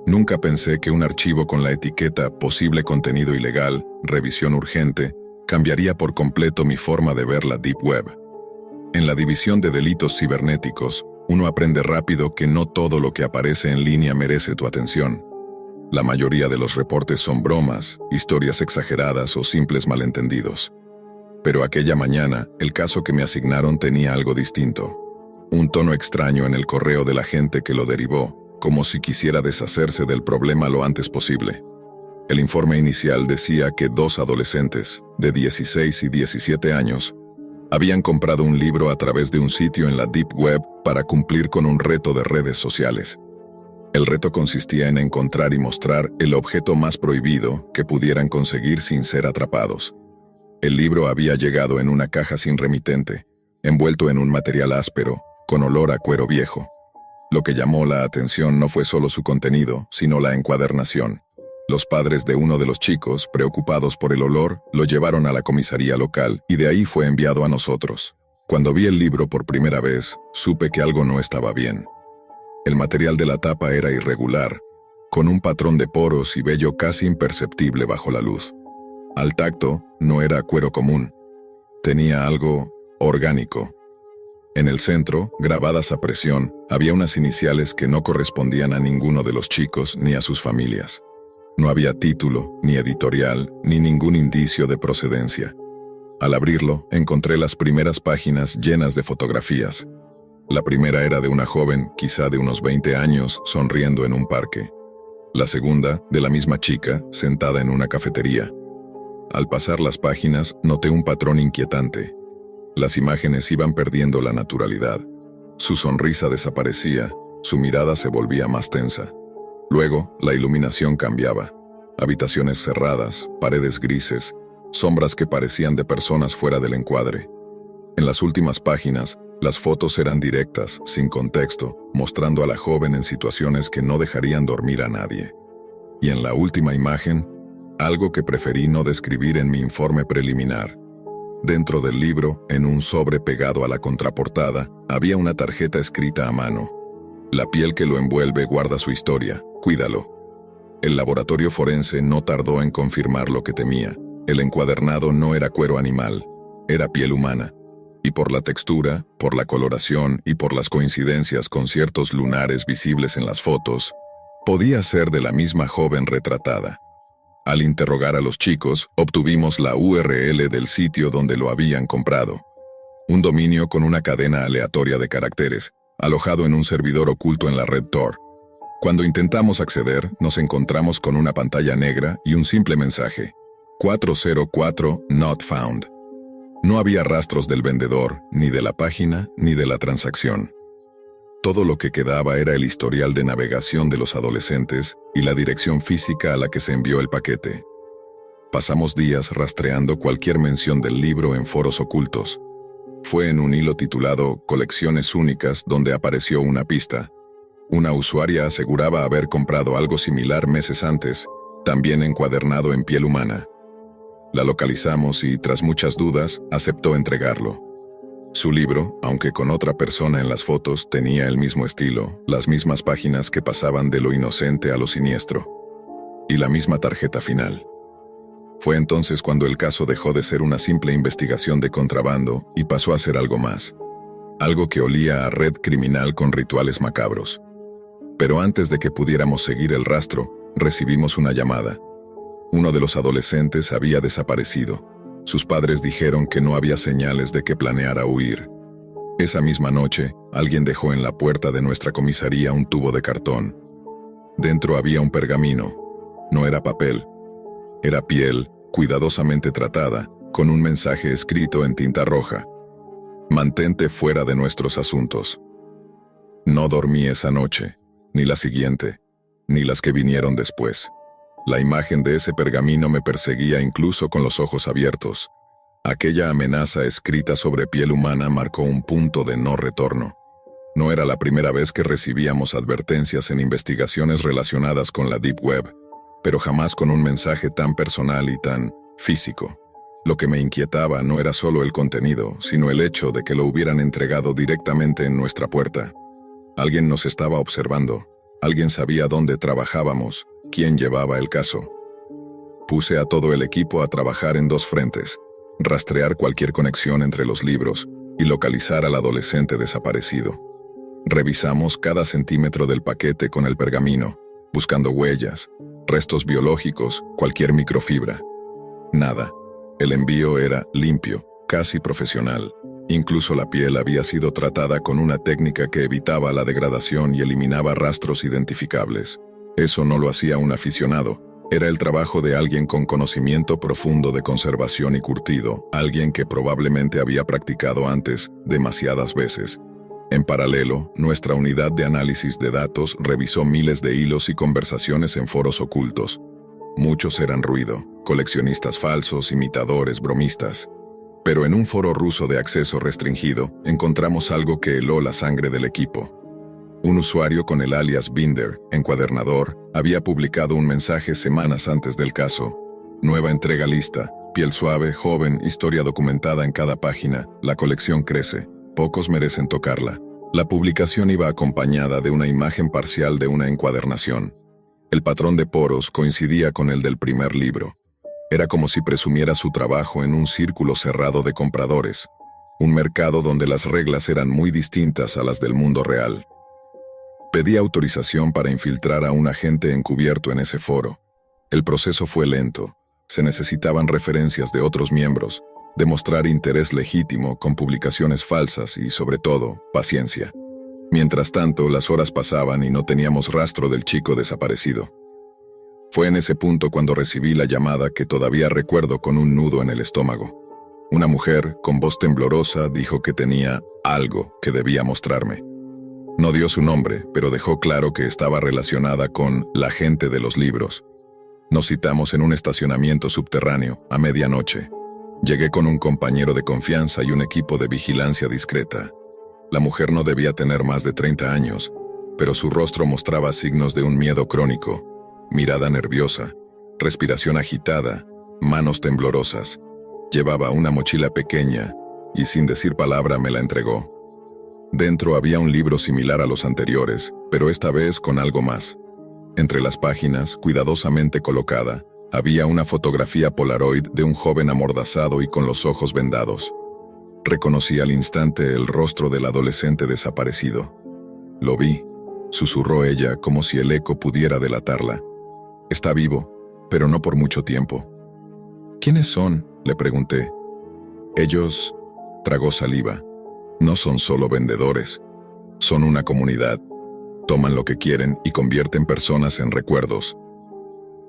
Nunca pensé que un archivo con la etiqueta «Posible contenido ilegal, revisión urgente» cambiaría por completo mi forma de ver la Deep Web. En la división de delitos cibernéticos, uno aprende rápido que no todo lo que aparece en línea merece tu atención. La mayoría de los reportes son bromas, historias exageradas o simples malentendidos. Pero aquella mañana, el caso que me asignaron tenía algo distinto. Un tono extraño en el correo de la gente que lo derivó, como si quisiera deshacerse del problema lo antes posible. El informe inicial decía que 2 adolescentes, de 16 y 17 años, habían comprado un libro a través de un sitio en la Deep Web para cumplir con un reto de redes sociales. El reto consistía en encontrar y mostrar el objeto más prohibido que pudieran conseguir sin ser atrapados. El libro había llegado en una caja sin remitente, envuelto en un material áspero, con olor a cuero viejo. Lo que llamó la atención no fue solo su contenido, sino la encuadernación. Los padres de uno de los chicos, preocupados por el olor, lo llevaron a la comisaría local y de ahí fue enviado a nosotros. Cuando vi el libro por primera vez, supe que algo no estaba bien. El material de la tapa era irregular, con un patrón de poros y vello casi imperceptible bajo la luz. Al tacto, no era cuero común. Tenía algo orgánico. En el centro, grabadas a presión, había unas iniciales que no correspondían a ninguno de los chicos ni a sus familias. No había título, ni editorial, ni ningún indicio de procedencia. Al abrirlo, encontré las primeras páginas llenas de fotografías. La primera era de una joven, quizá de unos 20 años, sonriendo en un parque. La segunda, de la misma chica, sentada en una cafetería. Al pasar las páginas, noté un patrón inquietante. Las imágenes iban perdiendo la naturalidad. Su sonrisa desaparecía, su mirada se volvía más tensa. Luego, la iluminación cambiaba. Habitaciones cerradas, paredes grises, sombras que parecían de personas fuera del encuadre. En las últimas páginas, las fotos eran directas, sin contexto, mostrando a la joven en situaciones que no dejarían dormir a nadie. Y en la última imagen, algo que preferí no describir en mi informe preliminar. Dentro del libro, en un sobre pegado a la contraportada, había una tarjeta escrita a mano. La piel que lo envuelve guarda su historia, cuídalo. El laboratorio forense no tardó en confirmar lo que temía. El encuadernado no era cuero animal, era piel humana. Y por la textura, por la coloración y por las coincidencias con ciertos lunares visibles en las fotos, podía ser de la misma joven retratada. Al interrogar a los chicos, obtuvimos la URL del sitio donde lo habían comprado. Un dominio con una cadena aleatoria de caracteres, alojado en un servidor oculto en la red Tor. Cuando intentamos acceder, nos encontramos con una pantalla negra y un simple mensaje: 404 not found. No había rastros del vendedor, ni de la página, ni de la transacción. Todo lo que quedaba era el historial de navegación de los adolescentes y la dirección física a la que se envió el paquete. Pasamos días rastreando cualquier mención del libro en foros ocultos. Fue en un hilo titulado Colecciones Únicas donde apareció una pista. Una usuaria aseguraba haber comprado algo similar meses antes, también encuadernado en piel humana. La localizamos y, tras muchas dudas, aceptó entregarlo. Su libro, aunque con otra persona en las fotos, tenía el mismo estilo, las mismas páginas que pasaban de lo inocente a lo siniestro, y la misma tarjeta final. Fue entonces cuando el caso dejó de ser una simple investigación de contrabando y pasó a ser algo más. Algo que olía a red criminal con rituales macabros. Pero antes de que pudiéramos seguir el rastro, recibimos una llamada. Uno de los adolescentes había desaparecido. Sus padres dijeron que no había señales de que planeara huir. Esa misma noche, alguien dejó en la puerta de nuestra comisaría un tubo de cartón. Dentro había un pergamino. No era papel. Era piel, cuidadosamente tratada, con un mensaje escrito en tinta roja. Mantente fuera de nuestros asuntos. No dormí esa noche, ni la siguiente, ni las que vinieron después. La imagen de ese pergamino me perseguía incluso con los ojos abiertos. Aquella amenaza escrita sobre piel humana marcó un punto de no retorno. No era la primera vez que recibíamos advertencias en investigaciones relacionadas con la Deep Web, pero jamás con un mensaje tan personal y tan físico. Lo que me inquietaba no era solo el contenido, sino el hecho de que lo hubieran entregado directamente en nuestra puerta. Alguien nos estaba observando. Alguien sabía dónde trabajábamos, quién llevaba el caso. Puse a todo el equipo a trabajar en dos frentes: rastrear cualquier conexión entre los libros y localizar al adolescente desaparecido. Revisamos cada centímetro del paquete con el pergamino, buscando huellas, restos biológicos, cualquier microfibra. Nada. El envío era limpio, casi profesional. Incluso la piel había sido tratada con una técnica que evitaba la degradación y eliminaba rastros identificables. Eso no lo hacía un aficionado. Era el trabajo de alguien con conocimiento profundo de conservación y curtido, alguien que probablemente había practicado antes, demasiadas veces. En paralelo, nuestra unidad de análisis de datos revisó miles de hilos y conversaciones en foros ocultos. Muchos eran ruido, coleccionistas falsos, imitadores, bromistas. Pero en un foro ruso de acceso restringido, encontramos algo que heló la sangre del equipo. Un usuario con el alias Binder, encuadernador, había publicado un mensaje semanas antes del caso. Nueva entrega lista, piel suave, joven, historia documentada en cada página, la colección crece, pocos merecen tocarla. La publicación iba acompañada de una imagen parcial de una encuadernación. El patrón de poros coincidía con el del primer libro. Era como si presumiera su trabajo en un círculo cerrado de compradores, un mercado donde las reglas eran muy distintas a las del mundo real. Pedí autorización para infiltrar a un agente encubierto en ese foro. El proceso fue lento. Se necesitaban referencias de otros miembros, demostrar interés legítimo con publicaciones falsas y, sobre todo, paciencia. Mientras tanto, las horas pasaban y no teníamos rastro del chico desaparecido. Fue en ese punto cuando recibí la llamada que todavía recuerdo con un nudo en el estómago. Una mujer, con voz temblorosa, dijo que tenía algo que debía mostrarme. No dio su nombre, pero dejó claro que estaba relacionada con la gente de los libros. Nos citamos en un estacionamiento subterráneo, a medianoche. Llegué con un compañero de confianza y un equipo de vigilancia discreta. La mujer no debía tener más de 30 años, pero su rostro mostraba signos de un miedo crónico. Mirada nerviosa, respiración agitada, manos temblorosas. Llevaba una mochila pequeña y sin decir palabra me la entregó. Dentro había un libro similar a los anteriores, pero esta vez con algo más. Entre las páginas, cuidadosamente colocada, había una fotografía Polaroid de un joven amordazado y con los ojos vendados. Reconocí al instante el rostro del adolescente desaparecido. Lo vi, susurró ella como si el eco pudiera delatarla. Está vivo, pero no por mucho tiempo. ¿Quiénes son?, le pregunté. Ellos, tragó saliva. No son solo vendedores. Son una comunidad. Toman lo que quieren y convierten personas en recuerdos.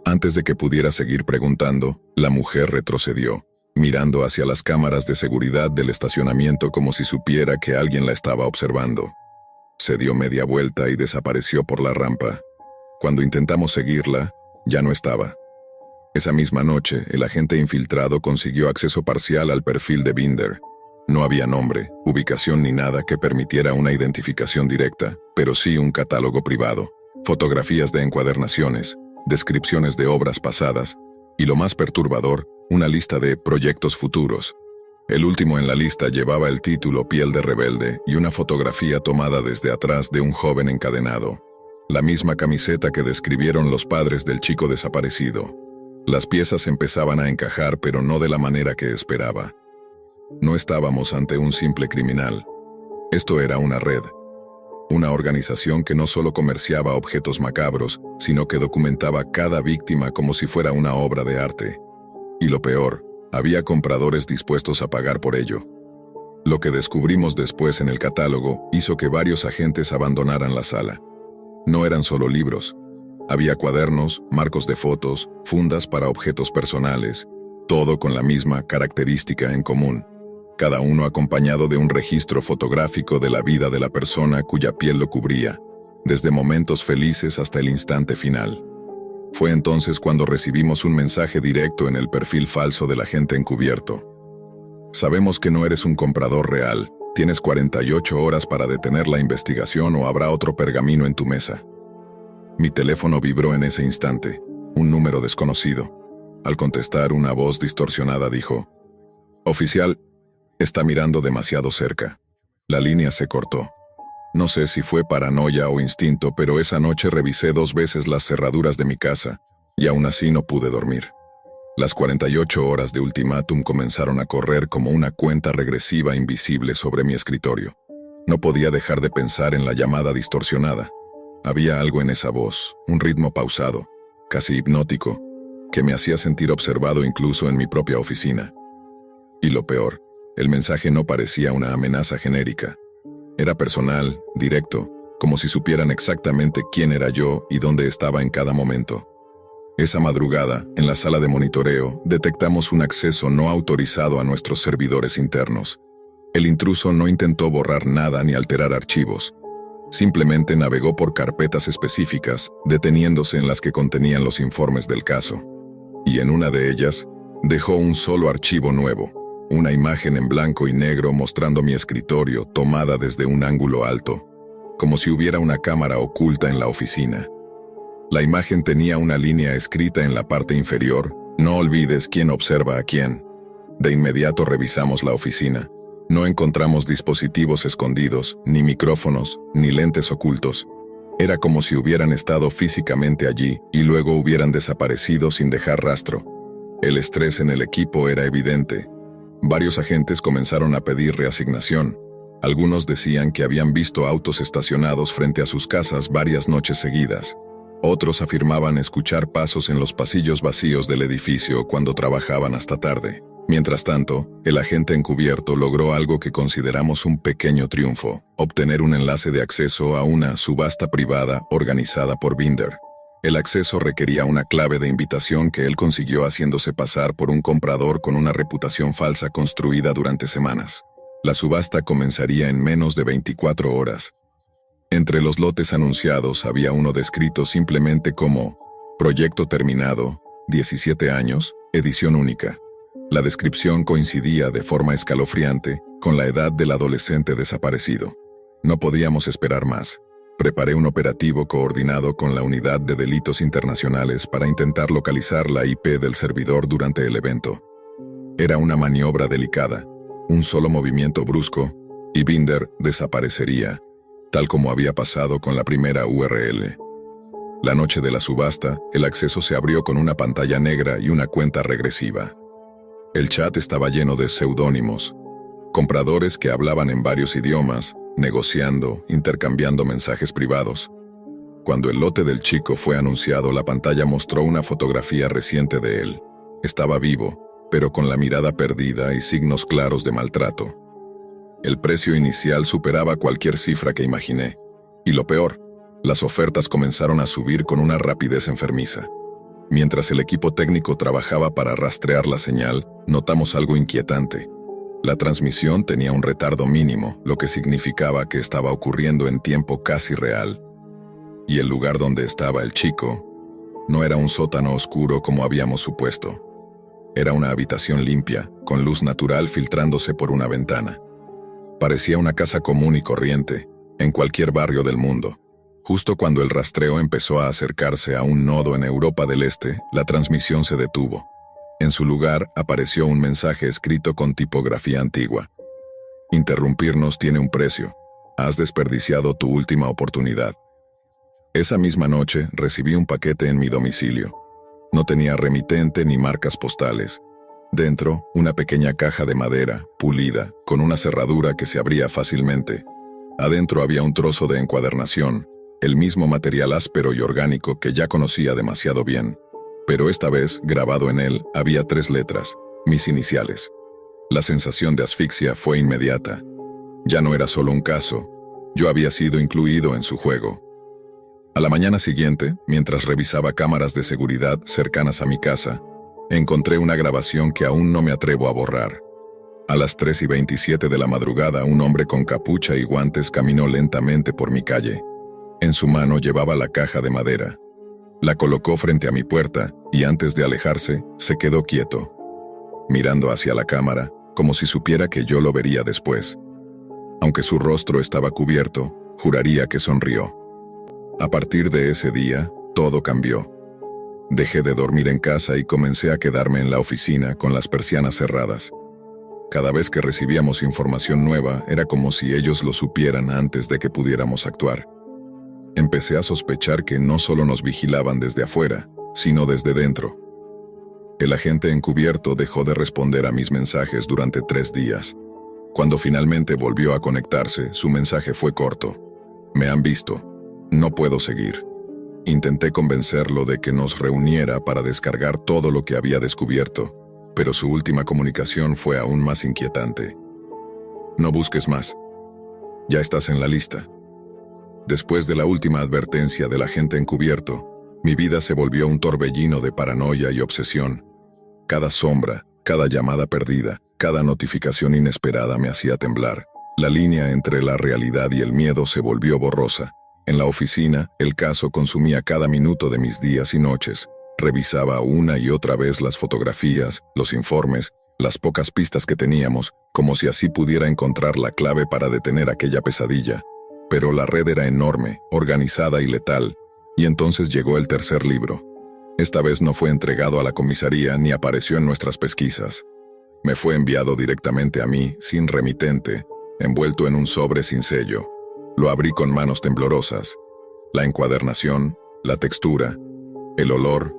Antes de que pudiera seguir preguntando, la mujer retrocedió, mirando hacia las cámaras de seguridad del estacionamiento como si supiera que alguien la estaba observando. Se dio media vuelta y desapareció por la rampa. Cuando intentamos seguirla, ya no estaba. Esa misma noche, el agente infiltrado consiguió acceso parcial al perfil de Binder. No había nombre, ubicación ni nada que permitiera una identificación directa, pero sí un catálogo privado, fotografías de encuadernaciones, descripciones de obras pasadas, y lo más perturbador, una lista de proyectos futuros. El último en la lista llevaba el título Piel de Rebelde y una fotografía tomada desde atrás de un joven encadenado. La misma camiseta que describieron los padres del chico desaparecido. Las piezas empezaban a encajar, pero no de la manera que esperaba. No estábamos ante un simple criminal. Esto era una red. Una organización que no solo comerciaba objetos macabros, sino que documentaba cada víctima como si fuera una obra de arte. Y lo peor, había compradores dispuestos a pagar por ello. Lo que descubrimos después en el catálogo hizo que varios agentes abandonaran la sala. No eran solo libros. Había cuadernos, marcos de fotos, fundas para objetos personales, todo con la misma característica en común. Cada uno acompañado de un registro fotográfico de la vida de la persona cuya piel lo cubría, desde momentos felices hasta el instante final. Fue entonces cuando recibimos un mensaje directo en el perfil falso del agente encubierto. Sabemos que no eres un comprador real, tienes 48 horas para detener la investigación o habrá otro pergamino en tu mesa. Mi teléfono vibró en ese instante, un número desconocido. Al contestar, una voz distorsionada dijo: «Oficial, está mirando demasiado cerca». La línea se cortó. No sé si fue paranoia o instinto, pero esa noche revisé 2 veces las cerraduras de mi casa, y aún así no pude dormir. Las 48 horas de ultimátum comenzaron a correr como una cuenta regresiva invisible sobre mi escritorio. No podía dejar de pensar en la llamada distorsionada. Había algo en esa voz, un ritmo pausado, casi hipnótico, que me hacía sentir observado incluso en mi propia oficina. Y lo peor, el mensaje no parecía una amenaza genérica. Era personal, directo, como si supieran exactamente quién era yo y dónde estaba en cada momento. Esa madrugada, en la sala de monitoreo, detectamos un acceso no autorizado a nuestros servidores internos. El intruso no intentó borrar nada ni alterar archivos. Simplemente navegó por carpetas específicas, deteniéndose en las que contenían los informes del caso. Y en una de ellas, dejó un solo archivo nuevo, una imagen en blanco y negro mostrando mi escritorio tomada desde un ángulo alto, como si hubiera una cámara oculta en la oficina. La imagen tenía una línea escrita en la parte inferior: no olvides quién observa a quién. De inmediato revisamos la oficina. No encontramos dispositivos escondidos, ni micrófonos, ni lentes ocultos. Era como si hubieran estado físicamente allí y luego hubieran desaparecido sin dejar rastro. El estrés en el equipo era evidente. Varios agentes comenzaron a pedir reasignación. Algunos decían que habían visto autos estacionados frente a sus casas varias noches seguidas. Otros afirmaban escuchar pasos en los pasillos vacíos del edificio cuando trabajaban hasta tarde. Mientras tanto, el agente encubierto logró algo que consideramos un pequeño triunfo: obtener un enlace de acceso a una subasta privada organizada por Binder. El acceso requería una clave de invitación que él consiguió haciéndose pasar por un comprador con una reputación falsa construida durante semanas. La subasta comenzaría en menos de 24 horas. Entre los lotes anunciados había uno descrito simplemente como Proyecto terminado, 17 años, edición única. La descripción coincidía de forma escalofriante con la edad del adolescente desaparecido. No podíamos esperar más. Preparé un operativo coordinado con la Unidad de Delitos Internacionales para intentar localizar la IP del servidor durante el evento. Era una maniobra delicada. Un solo movimiento brusco, y Binder desaparecería, tal como había pasado con la primera URL. La noche de la subasta, el acceso se abrió con una pantalla negra y una cuenta regresiva. El chat estaba lleno de seudónimos, compradores que hablaban en varios idiomas, negociando, intercambiando mensajes privados. Cuando el lote del chico fue anunciado, la pantalla mostró una fotografía reciente de él. Estaba vivo, pero con la mirada perdida y signos claros de maltrato. El precio inicial superaba cualquier cifra que imaginé. Y lo peor, las ofertas comenzaron a subir con una rapidez enfermiza. Mientras el equipo técnico trabajaba para rastrear la señal, notamos algo inquietante. La transmisión tenía un retardo mínimo, lo que significaba que estaba ocurriendo en tiempo casi real. Y el lugar donde estaba el chico no era un sótano oscuro como habíamos supuesto. Era una habitación limpia, con luz natural filtrándose por una ventana. Parecía una casa común y corriente, en cualquier barrio del mundo. Justo cuando el rastreo empezó a acercarse a un nodo en Europa del Este, la transmisión se detuvo. En su lugar apareció un mensaje escrito con tipografía antigua. Interrumpirnos tiene un precio. Has desperdiciado tu última oportunidad. Esa misma noche recibí un paquete en mi domicilio. No tenía remitente ni marcas postales. Dentro, una pequeña caja de madera, pulida, con una cerradura que se abría fácilmente. Adentro había un trozo de encuadernación, el mismo material áspero y orgánico que ya conocía demasiado bien. Pero esta vez, grabado en él, había 3 letras, mis iniciales. La sensación de asfixia fue inmediata. Ya no era solo un caso, yo había sido incluido en su juego. A la mañana siguiente, mientras revisaba cámaras de seguridad cercanas a mi casa, encontré una grabación que aún no me atrevo a borrar. A las 3:27 de la madrugada, un hombre con capucha y guantes caminó lentamente por mi calle. En su mano llevaba la caja de madera. La colocó frente a mi puerta y antes de alejarse, se quedó quieto, mirando hacia la cámara, como si supiera que yo lo vería después. Aunque su rostro estaba cubierto, juraría que sonrió. A partir de ese día, todo cambió. Dejé de dormir en casa y comencé a quedarme en la oficina con las persianas cerradas. Cada vez que recibíamos información nueva, era como si ellos lo supieran antes de que pudiéramos actuar. Empecé a sospechar que no solo nos vigilaban desde afuera, sino desde dentro. El agente encubierto dejó de responder a mis mensajes durante 3 días. Cuando finalmente volvió a conectarse, su mensaje fue corto. Me han visto. No puedo seguir. Intenté convencerlo de que nos reuniera para descargar todo lo que había descubierto, pero su última comunicación fue aún más inquietante. No busques más. Ya estás en la lista. Después de la última advertencia del agente encubierto, mi vida se volvió un torbellino de paranoia y obsesión. Cada sombra, cada llamada perdida, cada notificación inesperada me hacía temblar. La línea entre la realidad y el miedo se volvió borrosa. En la oficina, el caso consumía cada minuto de mis días y noches. Revisaba una y otra vez las fotografías, los informes, las pocas pistas que teníamos, como si así pudiera encontrar la clave para detener aquella pesadilla. Pero la red era enorme, organizada y letal, y entonces llegó el tercer libro. Esta vez no fue entregado a la comisaría ni apareció en nuestras pesquisas. Me fue enviado directamente a mí, sin remitente, envuelto en un sobre sin sello. Lo abrí con manos temblorosas. La encuadernación, la textura, el olor,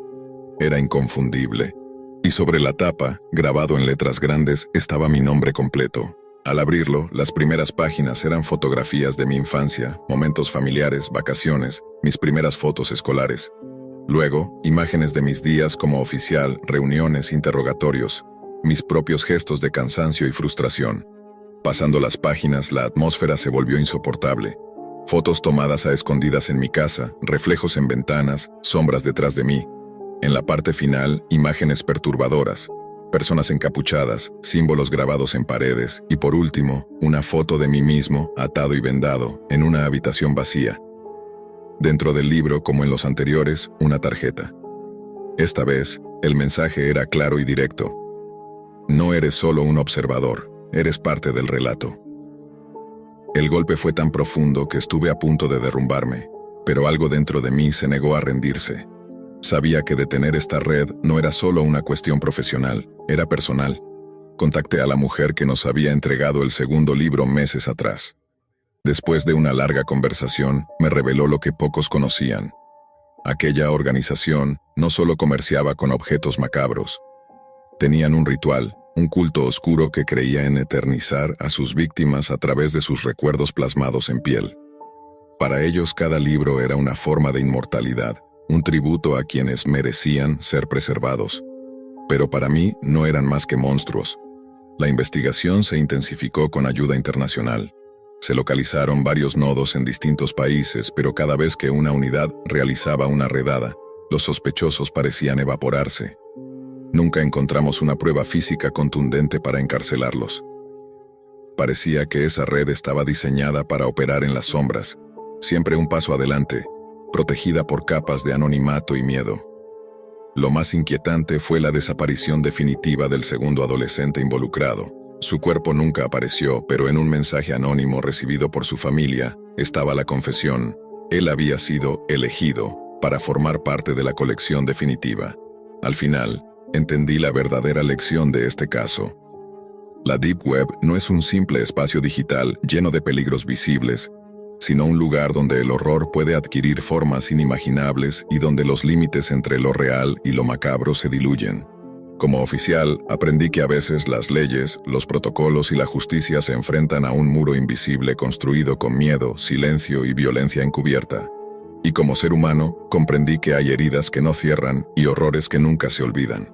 era inconfundible. Y sobre la tapa, grabado en letras grandes, estaba mi nombre completo. Al abrirlo, las primeras páginas eran fotografías de mi infancia, momentos familiares, vacaciones, mis primeras fotos escolares. Luego, imágenes de mis días como oficial, reuniones, interrogatorios, mis propios gestos de cansancio y frustración. Pasando las páginas, la atmósfera se volvió insoportable. Fotos tomadas a escondidas en mi casa, reflejos en ventanas, sombras detrás de mí. En la parte final, imágenes perturbadoras, personas encapuchadas, símbolos grabados en paredes y por último, una foto de mí mismo, atado y vendado, en una habitación vacía. Dentro del libro, como en los anteriores, una tarjeta. Esta vez, el mensaje era claro y directo. No eres solo un observador, eres parte del relato. El golpe fue tan profundo que estuve a punto de derrumbarme, pero algo dentro de mí se negó a rendirse. Sabía que detener esta red no era solo una cuestión profesional, era personal. Contacté a la mujer que nos había entregado el segundo libro meses atrás. Después de una larga conversación, me reveló lo que pocos conocían. Aquella organización no solo comerciaba con objetos macabros. Tenían un ritual, un culto oscuro que creía en eternizar a sus víctimas a través de sus recuerdos plasmados en piel. Para ellos cada libro era una forma de inmortalidad, un tributo a quienes merecían ser preservados. Pero para mí no eran más que monstruos. La investigación se intensificó con ayuda internacional. Se localizaron varios nodos en distintos países, pero cada vez que una unidad realizaba una redada, los sospechosos parecían evaporarse. Nunca encontramos una prueba física contundente para encarcelarlos. Parecía que esa red estaba diseñada para operar en las sombras, siempre un paso adelante, protegida por capas de anonimato y miedo. Lo más inquietante fue la desaparición definitiva del segundo adolescente involucrado. Su cuerpo nunca apareció, pero en un mensaje anónimo recibido por su familia, estaba la confesión. Él había sido elegido para formar parte de la colección definitiva. Al final, entendí la verdadera lección de este caso. La Deep Web no es un simple espacio digital lleno de peligros visibles, sino un lugar donde el horror puede adquirir formas inimaginables y donde los límites entre lo real y lo macabro se diluyen. Como oficial, aprendí que a veces las leyes, los protocolos y la justicia se enfrentan a un muro invisible construido con miedo, silencio y violencia encubierta. Y como ser humano, comprendí que hay heridas que no cierran y horrores que nunca se olvidan.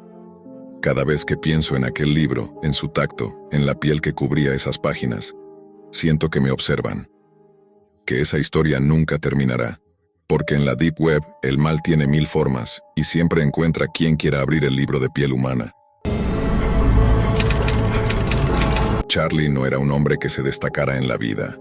Cada vez que pienso en aquel libro, en su tacto, en la piel que cubría esas páginas, siento que me observan. Que esa historia nunca terminará. Porque en la Deep Web, el mal tiene 1000 formas, y siempre encuentra quien quiera abrir el libro de piel humana. Charlie no era un hombre que se destacara en la vida.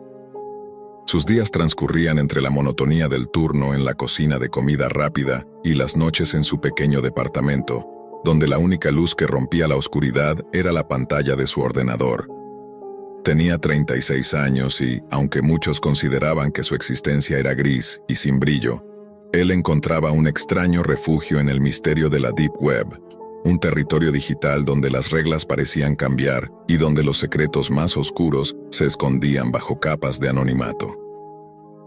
Sus días transcurrían entre la monotonía del turno en la cocina de comida rápida y las noches en su pequeño departamento, donde la única luz que rompía la oscuridad era la pantalla de su ordenador. Tenía 36 años y, aunque muchos consideraban que su existencia era gris y sin brillo, él encontraba un extraño refugio en el misterio de la Deep Web, un territorio digital donde las reglas parecían cambiar y donde los secretos más oscuros se escondían bajo capas de anonimato.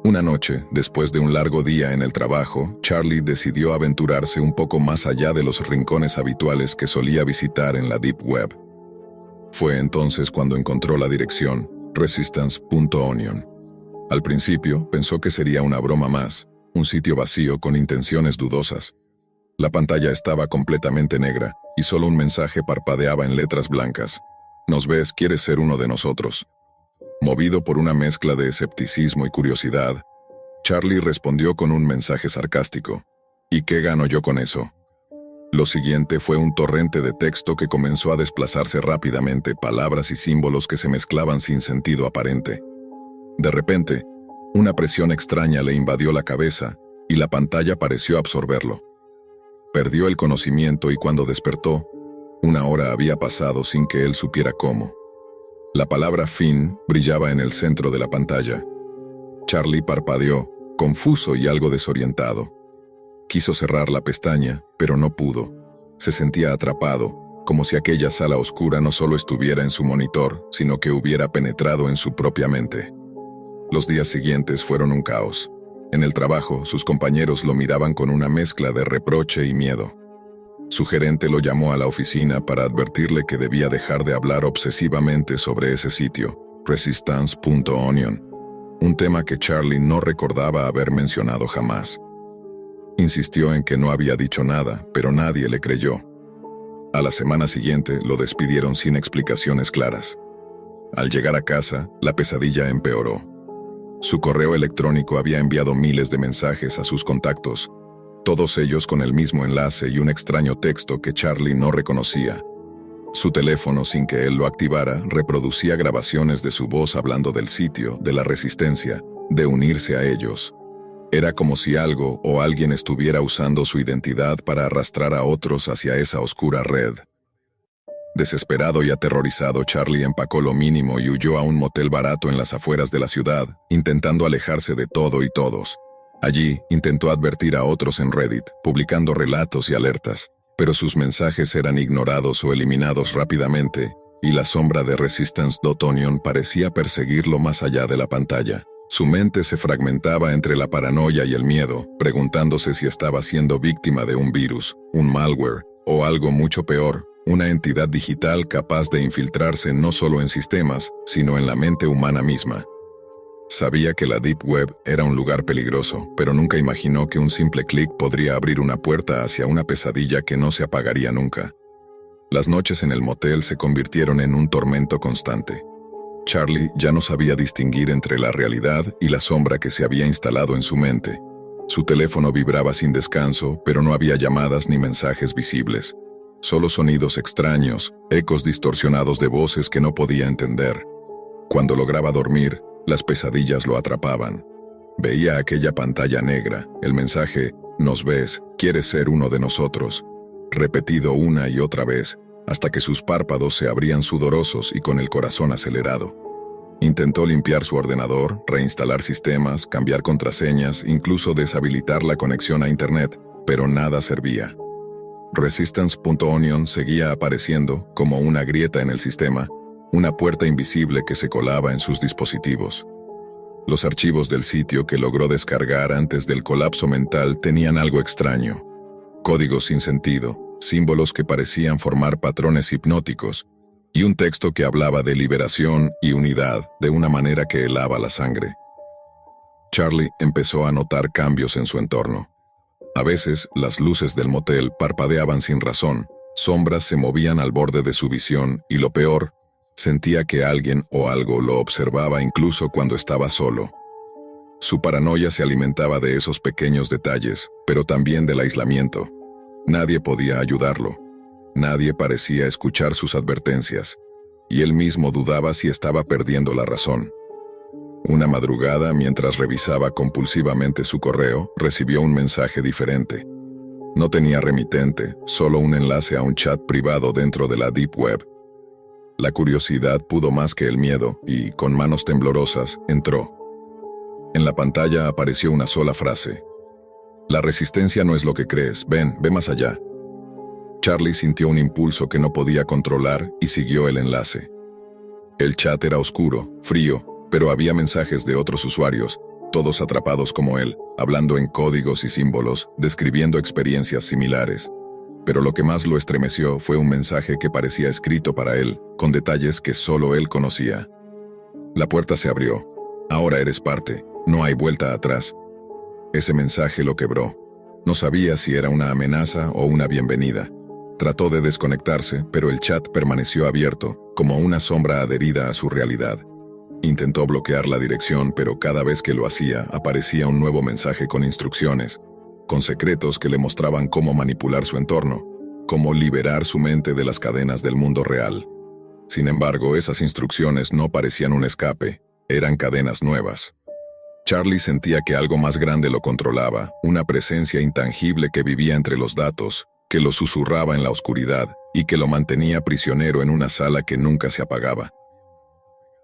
Una noche, después de un largo día en el trabajo, Charlie decidió aventurarse un poco más allá de los rincones habituales que solía visitar en la Deep Web. Fue entonces cuando encontró la dirección resistance.onion. Al principio pensó que sería una broma más, un sitio vacío con intenciones dudosas. La pantalla estaba completamente negra y solo un mensaje parpadeaba en letras blancas. «Nos ves, quieres ser uno de nosotros». Movido por una mezcla de escepticismo y curiosidad, Charlie respondió con un mensaje sarcástico. «¿Y qué gano yo con eso?». Lo siguiente fue un torrente de texto que comenzó a desplazarse rápidamente, palabras y símbolos que se mezclaban sin sentido aparente. De repente, una presión extraña le invadió la cabeza y la pantalla pareció absorberlo. Perdió el conocimiento y cuando despertó, una hora había pasado sin que él supiera cómo. La palabra fin brillaba en el centro de la pantalla. Charlie parpadeó, confuso y algo desorientado. Quiso cerrar la pestaña, pero no pudo. Se sentía atrapado, como si aquella sala oscura no solo estuviera en su monitor, sino que hubiera penetrado en su propia mente. Los días siguientes fueron un caos. En el trabajo, sus compañeros lo miraban con una mezcla de reproche y miedo. Su gerente lo llamó a la oficina para advertirle que debía dejar de hablar obsesivamente sobre ese sitio, resistance.onion, un tema que Charlie no recordaba haber mencionado jamás. Insistió en que no había dicho nada, pero nadie le creyó. A la semana siguiente lo despidieron sin explicaciones claras. Al llegar a casa, la pesadilla empeoró. Su correo electrónico había enviado miles de mensajes a sus contactos, todos ellos con el mismo enlace y un extraño texto que Charlie no reconocía. Su teléfono, sin que él lo activara, reproducía grabaciones de su voz hablando del sitio, de la resistencia, de unirse a ellos. Era como si algo o alguien estuviera usando su identidad para arrastrar a otros hacia esa oscura red. Desesperado y aterrorizado, Charlie empacó lo mínimo y huyó a un motel barato en las afueras de la ciudad, intentando alejarse de todo y todos. Allí, intentó advertir a otros en Reddit, publicando relatos y alertas, pero sus mensajes eran ignorados o eliminados rápidamente, y la sombra de resistance.onion parecía perseguirlo más allá de la pantalla. Su mente se fragmentaba entre la paranoia y el miedo, preguntándose si estaba siendo víctima de un virus, un malware, o algo mucho peor, una entidad digital capaz de infiltrarse no solo en sistemas, sino en la mente humana misma. Sabía que la Deep Web era un lugar peligroso, pero nunca imaginó que un simple clic podría abrir una puerta hacia una pesadilla que no se apagaría nunca. Las noches en el motel se convirtieron en un tormento constante. Charlie ya no sabía distinguir entre la realidad y la sombra que se había instalado en su mente. Su teléfono vibraba sin descanso, pero no había llamadas ni mensajes visibles. Solo sonidos extraños, ecos distorsionados de voces que no podía entender. Cuando lograba dormir, las pesadillas lo atrapaban. Veía aquella pantalla negra, el mensaje, «Nos ves, quieres ser uno de nosotros», repetido una y otra vez, hasta que sus párpados se abrían sudorosos y con el corazón acelerado. Intentó limpiar su ordenador, reinstalar sistemas, cambiar contraseñas, incluso deshabilitar la conexión a Internet, pero nada servía. Resistance.onion seguía apareciendo como una grieta en el sistema, una puerta invisible que se colaba en sus dispositivos. Los archivos del sitio que logró descargar antes del colapso mental tenían algo extraño. Códigos sin sentido, símbolos que parecían formar patrones hipnóticos, y un texto que hablaba de liberación y unidad de una manera que helaba la sangre. Charlie empezó a notar cambios en su entorno. A veces, las luces del motel parpadeaban sin razón, sombras se movían al borde de su visión y lo peor, sentía que alguien o algo lo observaba incluso cuando estaba solo. Su paranoia se alimentaba de esos pequeños detalles, pero también del aislamiento. Nadie podía ayudarlo. Nadie parecía escuchar sus advertencias, y él mismo dudaba si estaba perdiendo la razón. Una madrugada, mientras revisaba compulsivamente su correo, recibió un mensaje diferente. No tenía remitente, solo un enlace a un chat privado dentro de la Deep Web. La curiosidad pudo más que el miedo y, con manos temblorosas, entró. En la pantalla apareció una sola frase. «La resistencia no es lo que crees, ven, ve más allá». Charlie sintió un impulso que no podía controlar y siguió el enlace. El chat era oscuro, frío, pero había mensajes de otros usuarios, todos atrapados como él, hablando en códigos y símbolos, describiendo experiencias similares. Pero lo que más lo estremeció fue un mensaje que parecía escrito para él, con detalles que solo él conocía. La puerta se abrió. Ahora eres parte, no hay vuelta atrás. Ese mensaje lo quebró. No sabía si era una amenaza o una bienvenida. Trató de desconectarse, pero el chat permaneció abierto, como una sombra adherida a su realidad. Intentó bloquear la dirección, pero cada vez que lo hacía, aparecía un nuevo mensaje con instrucciones, con secretos que le mostraban cómo manipular su entorno, cómo liberar su mente de las cadenas del mundo real. Sin embargo, esas instrucciones no parecían un escape, eran cadenas nuevas. Charlie sentía que algo más grande lo controlaba, una presencia intangible que vivía entre los datos, que lo susurraba en la oscuridad y que lo mantenía prisionero en una sala que nunca se apagaba.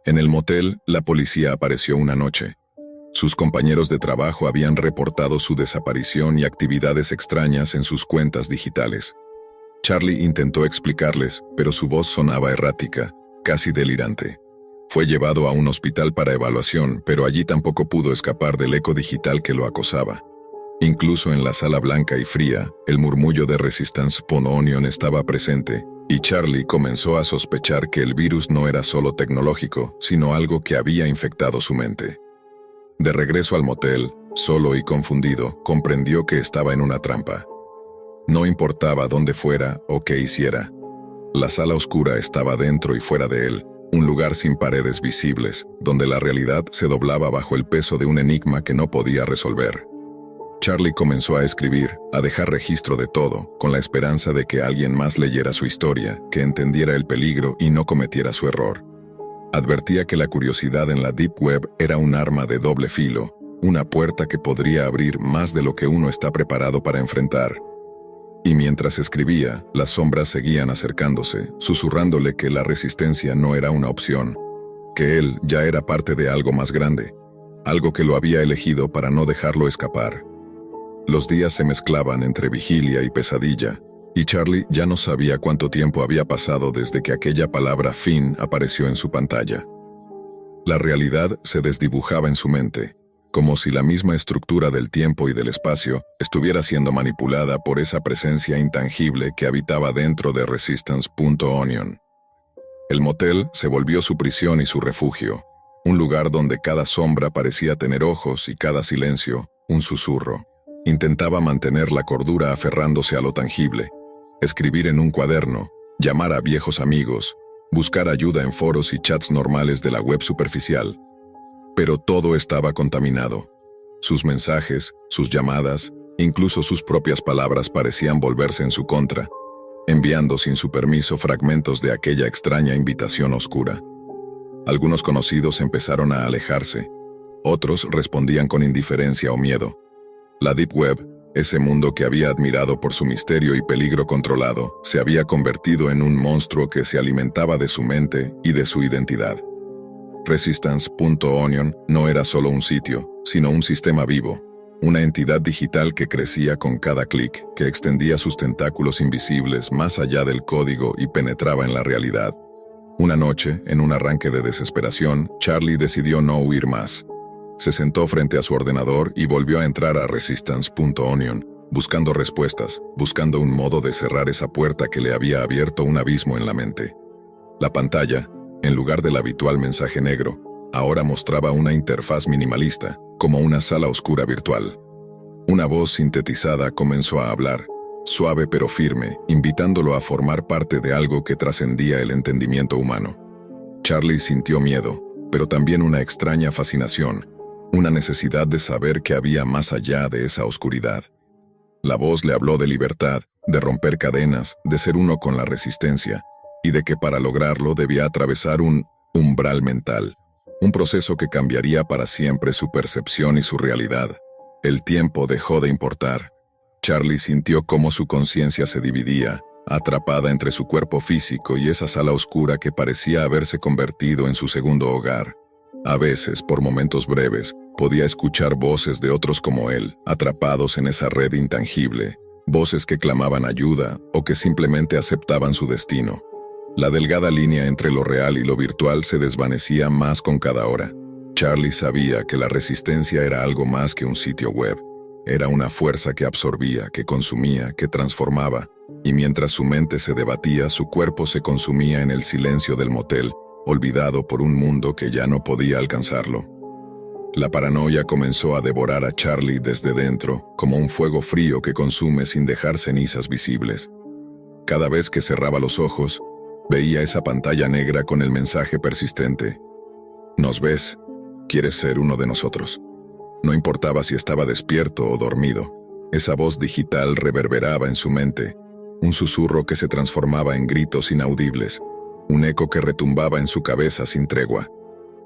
En el motel, la policía apareció una noche. Sus compañeros de trabajo habían reportado su desaparición y actividades extrañas en sus cuentas digitales. Charlie intentó explicarles, pero su voz sonaba errática, casi delirante. Fue llevado a un hospital para evaluación, pero allí tampoco pudo escapar del eco digital que lo acosaba. Incluso en la sala blanca y fría, el murmullo de Resistance.Onion estaba presente, y Charlie comenzó a sospechar que el virus no era solo tecnológico, sino algo que había infectado su mente. De regreso al motel, solo y confundido, comprendió que estaba en una trampa. No importaba dónde fuera o qué hiciera. La sala oscura estaba dentro y fuera de él, un lugar sin paredes visibles, donde la realidad se doblaba bajo el peso de un enigma que no podía resolver. Charlie comenzó a escribir, a dejar registro de todo, con la esperanza de que alguien más leyera su historia, que entendiera el peligro y no cometiera su error. Advertía que la curiosidad en la Deep Web era un arma de doble filo, una puerta que podría abrir más de lo que uno está preparado para enfrentar. Y mientras escribía, las sombras seguían acercándose, susurrándole que la resistencia no era una opción, que él ya era parte de algo más grande, algo que lo había elegido para no dejarlo escapar. Los días se mezclaban entre vigilia y pesadilla, y Charlie ya no sabía cuánto tiempo había pasado desde que aquella palabra fin apareció en su pantalla. La realidad se desdibujaba en su mente, como si la misma estructura del tiempo y del espacio estuviera siendo manipulada por esa presencia intangible que habitaba dentro de Resistance.Onion. El motel se volvió su prisión y su refugio, un lugar donde cada sombra parecía tener ojos y cada silencio, un susurro. Intentaba mantener la cordura aferrándose a lo tangible, escribir en un cuaderno, llamar a viejos amigos, buscar ayuda en foros y chats normales de la web superficial. Pero todo estaba contaminado. Sus mensajes, sus llamadas, incluso sus propias palabras parecían volverse en su contra, enviando sin su permiso fragmentos de aquella extraña invitación oscura. Algunos conocidos empezaron a alejarse, otros respondían con indiferencia o miedo. La Deep Web, ese mundo que había admirado por su misterio y peligro controlado, se había convertido en un monstruo que se alimentaba de su mente y de su identidad. Resistance.Onion no era solo un sitio, sino un sistema vivo, una entidad digital que crecía con cada clic, que extendía sus tentáculos invisibles más allá del código y penetraba en la realidad. Una noche, en un arranque de desesperación, Charlie decidió no huir más. Se sentó frente a su ordenador y volvió a entrar a Resistance.Onion, buscando respuestas, buscando un modo de cerrar esa puerta que le había abierto un abismo en la mente. La pantalla, en lugar del habitual mensaje negro, ahora mostraba una interfaz minimalista, como una sala oscura virtual. Una voz sintetizada comenzó a hablar, suave pero firme, invitándolo a formar parte de algo que trascendía el entendimiento humano. Charlie sintió miedo, pero también una extraña fascinación, una necesidad de saber que había más allá de esa oscuridad. La voz le habló de libertad, de romper cadenas, de ser uno con la resistencia, y de que para lograrlo debía atravesar un umbral mental, un proceso que cambiaría para siempre su percepción y su realidad. El tiempo dejó de importar. Charlie sintió cómo su conciencia se dividía, atrapada entre su cuerpo físico y esa sala oscura que parecía haberse convertido en su segundo hogar. A veces, por momentos breves, podía escuchar voces de otros como él, atrapados en esa red intangible, voces que clamaban ayuda o que simplemente aceptaban su destino. La delgada línea entre lo real y lo virtual se desvanecía más con cada hora. Charlie sabía que la resistencia era algo más que un sitio web. Era una fuerza que absorbía, que consumía, que transformaba, y mientras su mente se debatía, su cuerpo se consumía en el silencio del motel, olvidado por un mundo que ya no podía alcanzarlo. La paranoia comenzó a devorar a Charlie desde dentro, como un fuego frío que consume sin dejar cenizas visibles. Cada vez que cerraba los ojos, veía esa pantalla negra con el mensaje persistente: ¿nos ves? ¿Quieres ser uno de nosotros? No importaba si estaba despierto o dormido, esa voz digital reverberaba en su mente, un susurro que se transformaba en gritos inaudibles, un eco que retumbaba en su cabeza sin tregua.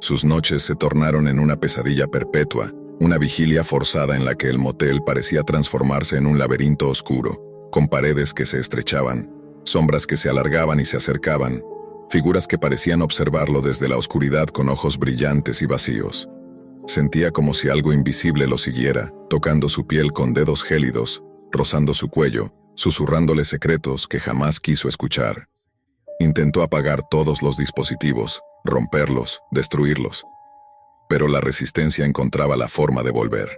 Sus noches se tornaron en una pesadilla perpetua, una vigilia forzada en la que el motel parecía transformarse en un laberinto oscuro, con paredes que se estrechaban, sombras que se alargaban y se acercaban, figuras que parecían observarlo desde la oscuridad con ojos brillantes y vacíos. Sentía como si algo invisible lo siguiera, tocando su piel con dedos gélidos, rozando su cuello, susurrándole secretos que jamás quiso escuchar. Intentó apagar todos los dispositivos, romperlos, destruirlos. Pero la resistencia encontraba la forma de volver.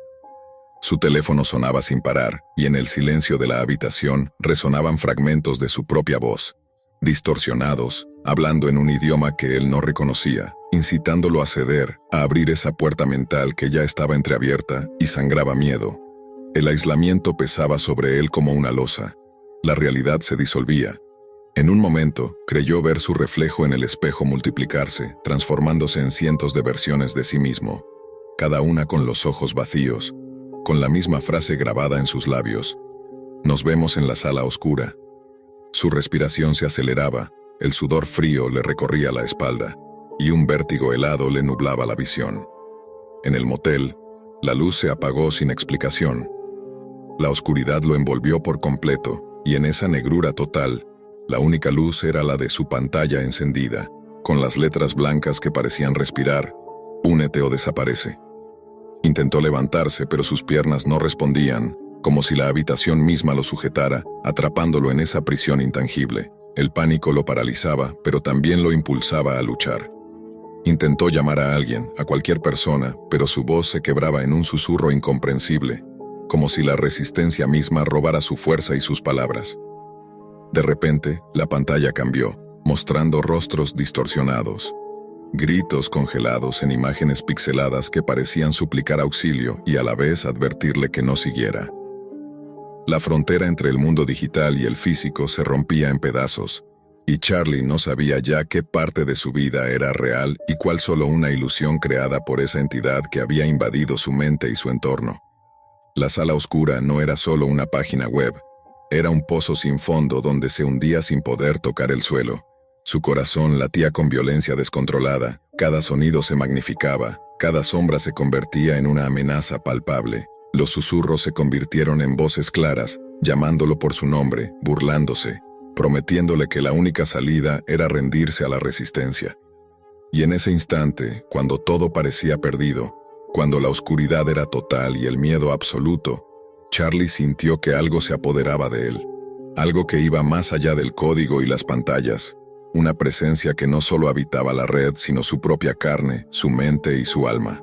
Su teléfono sonaba sin parar, y en el silencio de la habitación resonaban fragmentos de su propia voz, distorsionados, hablando en un idioma que él no reconocía, incitándolo a ceder, a abrir esa puerta mental que ya estaba entreabierta y sangraba miedo. El aislamiento pesaba sobre él como una losa. La realidad se disolvía. En un momento, creyó ver su reflejo en el espejo multiplicarse, transformándose en cientos de versiones de sí mismo, cada una con los ojos vacíos, con la misma frase grabada en sus labios: «Nos vemos en la sala oscura». Su respiración se aceleraba, el sudor frío le recorría la espalda, y un vértigo helado le nublaba la visión. En el motel, la luz se apagó sin explicación. La oscuridad lo envolvió por completo, y en esa negrura total, la única luz era la de su pantalla encendida, con las letras blancas que parecían respirar: «Únete o desaparece». Intentó levantarse, pero sus piernas no respondían, como si la habitación misma lo sujetara, atrapándolo en esa prisión intangible. El pánico lo paralizaba, pero también lo impulsaba a luchar. Intentó llamar a alguien, a cualquier persona, pero su voz se quebraba en un susurro incomprensible, como si la resistencia misma robara su fuerza y sus palabras. De repente, la pantalla cambió, mostrando rostros distorsionados, gritos congelados en imágenes pixeladas que parecían suplicar auxilio y a la vez advertirle que no siguiera. La frontera entre el mundo digital y el físico se rompía en pedazos, y Charlie no sabía ya qué parte de su vida era real y cuál solo una ilusión creada por esa entidad que había invadido su mente y su entorno. La sala oscura no era solo una página web, era un pozo sin fondo donde se hundía sin poder tocar el suelo. Su corazón latía con violencia descontrolada, cada sonido se magnificaba, cada sombra se convertía en una amenaza palpable. Los susurros se convirtieron en voces claras, llamándolo por su nombre, burlándose, prometiéndole que la única salida era rendirse a la resistencia. Y en ese instante, cuando todo parecía perdido, cuando la oscuridad era total y el miedo absoluto, Charlie sintió que algo se apoderaba de él, algo que iba más allá del código y las pantallas, una presencia que no solo habitaba la red, sino su propia carne, su mente y su alma.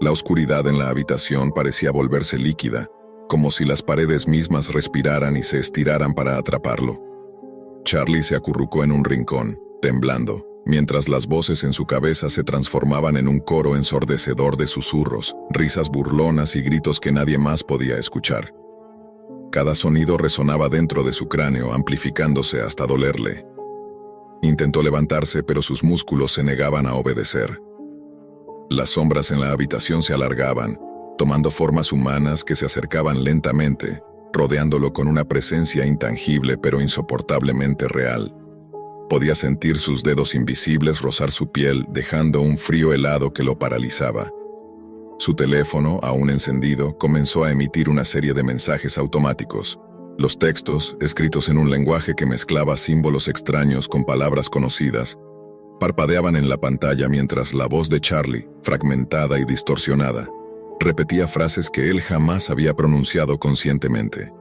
La oscuridad en la habitación parecía volverse líquida, como si las paredes mismas respiraran y se estiraran para atraparlo. Charlie se acurrucó en un rincón, temblando, mientras las voces en su cabeza se transformaban en un coro ensordecedor de susurros, risas burlonas y gritos que nadie más podía escuchar. Cada sonido resonaba dentro de su cráneo, amplificándose hasta dolerle. Intentó levantarse, pero sus músculos se negaban a obedecer. Las sombras en la habitación se alargaban, tomando formas humanas que se acercaban lentamente, rodeándolo con una presencia intangible pero insoportablemente real. Podía sentir sus dedos invisibles rozar su piel, dejando un frío helado que lo paralizaba. Su teléfono, aún encendido, comenzó a emitir una serie de mensajes automáticos. Los textos, escritos en un lenguaje que mezclaba símbolos extraños con palabras conocidas, parpadeaban en la pantalla mientras la voz de Charlie, fragmentada y distorsionada, repetía frases que él jamás había pronunciado conscientemente.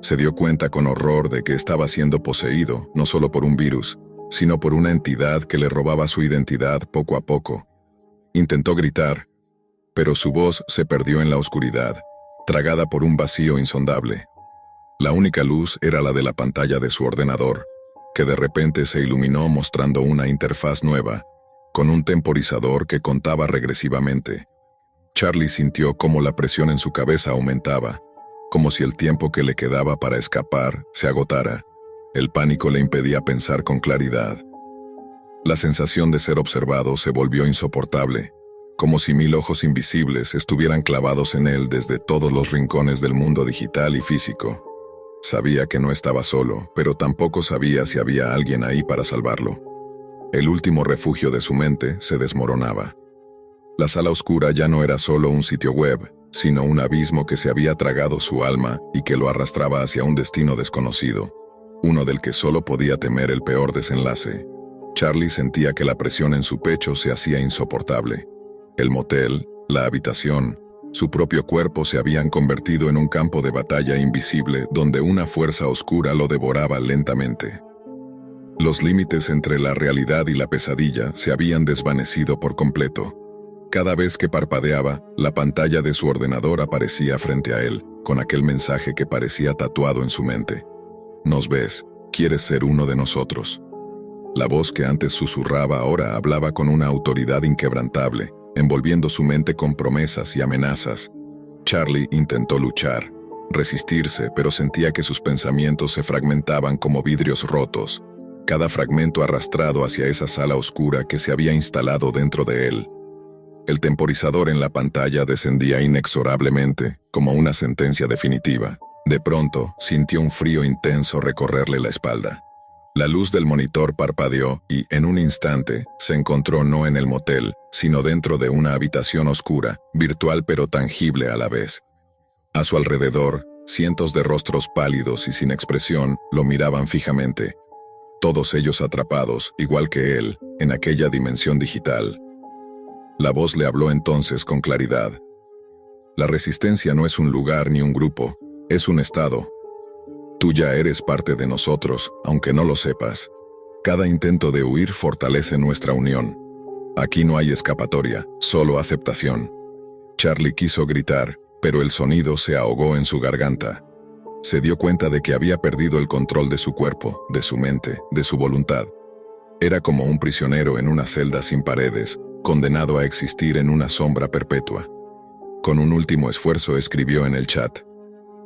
Se dio cuenta con horror de que estaba siendo poseído no solo por un virus, sino por una entidad que le robaba su identidad poco a poco. Intentó gritar, pero su voz se perdió en la oscuridad, tragada por un vacío insondable. La única luz era la de la pantalla de su ordenador, que de repente se iluminó mostrando una interfaz nueva, con un temporizador que contaba regresivamente. Charlie sintió cómo la presión en su cabeza aumentaba, como si el tiempo que le quedaba para escapar se agotara. El pánico le impedía pensar con claridad. La sensación de ser observado se volvió insoportable, como si 1000 ojos invisibles estuvieran clavados en él desde todos los rincones del mundo digital y físico. Sabía que no estaba solo, pero tampoco sabía si había alguien ahí para salvarlo. El último refugio de su mente se desmoronaba. La sala oscura ya no era solo un sitio web, sino un abismo que se había tragado su alma y que lo arrastraba hacia un destino desconocido, uno del que solo podía temer el peor desenlace. Charlie sentía que la presión en su pecho se hacía insoportable. El motel, la habitación, su propio cuerpo se habían convertido en un campo de batalla invisible donde una fuerza oscura lo devoraba lentamente. Los límites entre la realidad y la pesadilla se habían desvanecido por completo. Cada vez que parpadeaba, la pantalla de su ordenador aparecía frente a él, con aquel mensaje que parecía tatuado en su mente. «Nos ves, quieres ser uno de nosotros». La voz que antes susurraba ahora hablaba con una autoridad inquebrantable, envolviendo su mente con promesas y amenazas. Charlie intentó luchar, resistirse, pero sentía que sus pensamientos se fragmentaban como vidrios rotos, cada fragmento arrastrado hacia esa sala oscura que se había instalado dentro de él. El temporizador en la pantalla descendía inexorablemente, como una sentencia definitiva. De pronto, sintió un frío intenso recorrerle la espalda. La luz del monitor parpadeó y, en un instante, se encontró no en el motel, sino dentro de una habitación oscura, virtual pero tangible a la vez. A su alrededor, cientos de rostros pálidos y sin expresión lo miraban fijamente. Todos ellos atrapados, igual que él, en aquella dimensión digital. La voz le habló entonces con claridad. La resistencia no es un lugar ni un grupo, es un estado. Tú ya eres parte de nosotros, aunque no lo sepas. Cada intento de huir fortalece nuestra unión. Aquí no hay escapatoria, solo aceptación. Charlie quiso gritar, pero el sonido se ahogó en su garganta. Se dio cuenta de que había perdido el control de su cuerpo, de su mente, de su voluntad. Era como un prisionero en una celda sin paredes, condenado a existir en una sombra perpetua. Con un último esfuerzo escribió en el chat: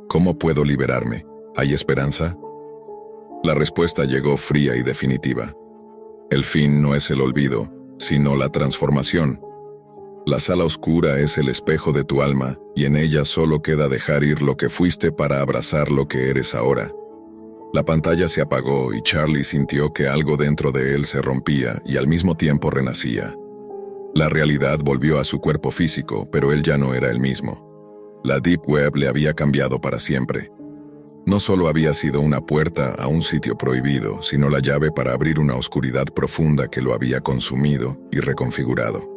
«¿Cómo puedo liberarme? ¿Hay esperanza?». La respuesta llegó fría y definitiva. El fin no es el olvido, sino la transformación. La sala oscura es el espejo de tu alma, y en ella solo queda dejar ir lo que fuiste para abrazar lo que eres ahora. La pantalla se apagó y Charlie sintió que algo dentro de él se rompía y al mismo tiempo renacía. La realidad volvió a su cuerpo físico, pero él ya no era el mismo. La Deep Web le había cambiado para siempre. No solo había sido una puerta a un sitio prohibido, sino la llave para abrir una oscuridad profunda que lo había consumido y reconfigurado.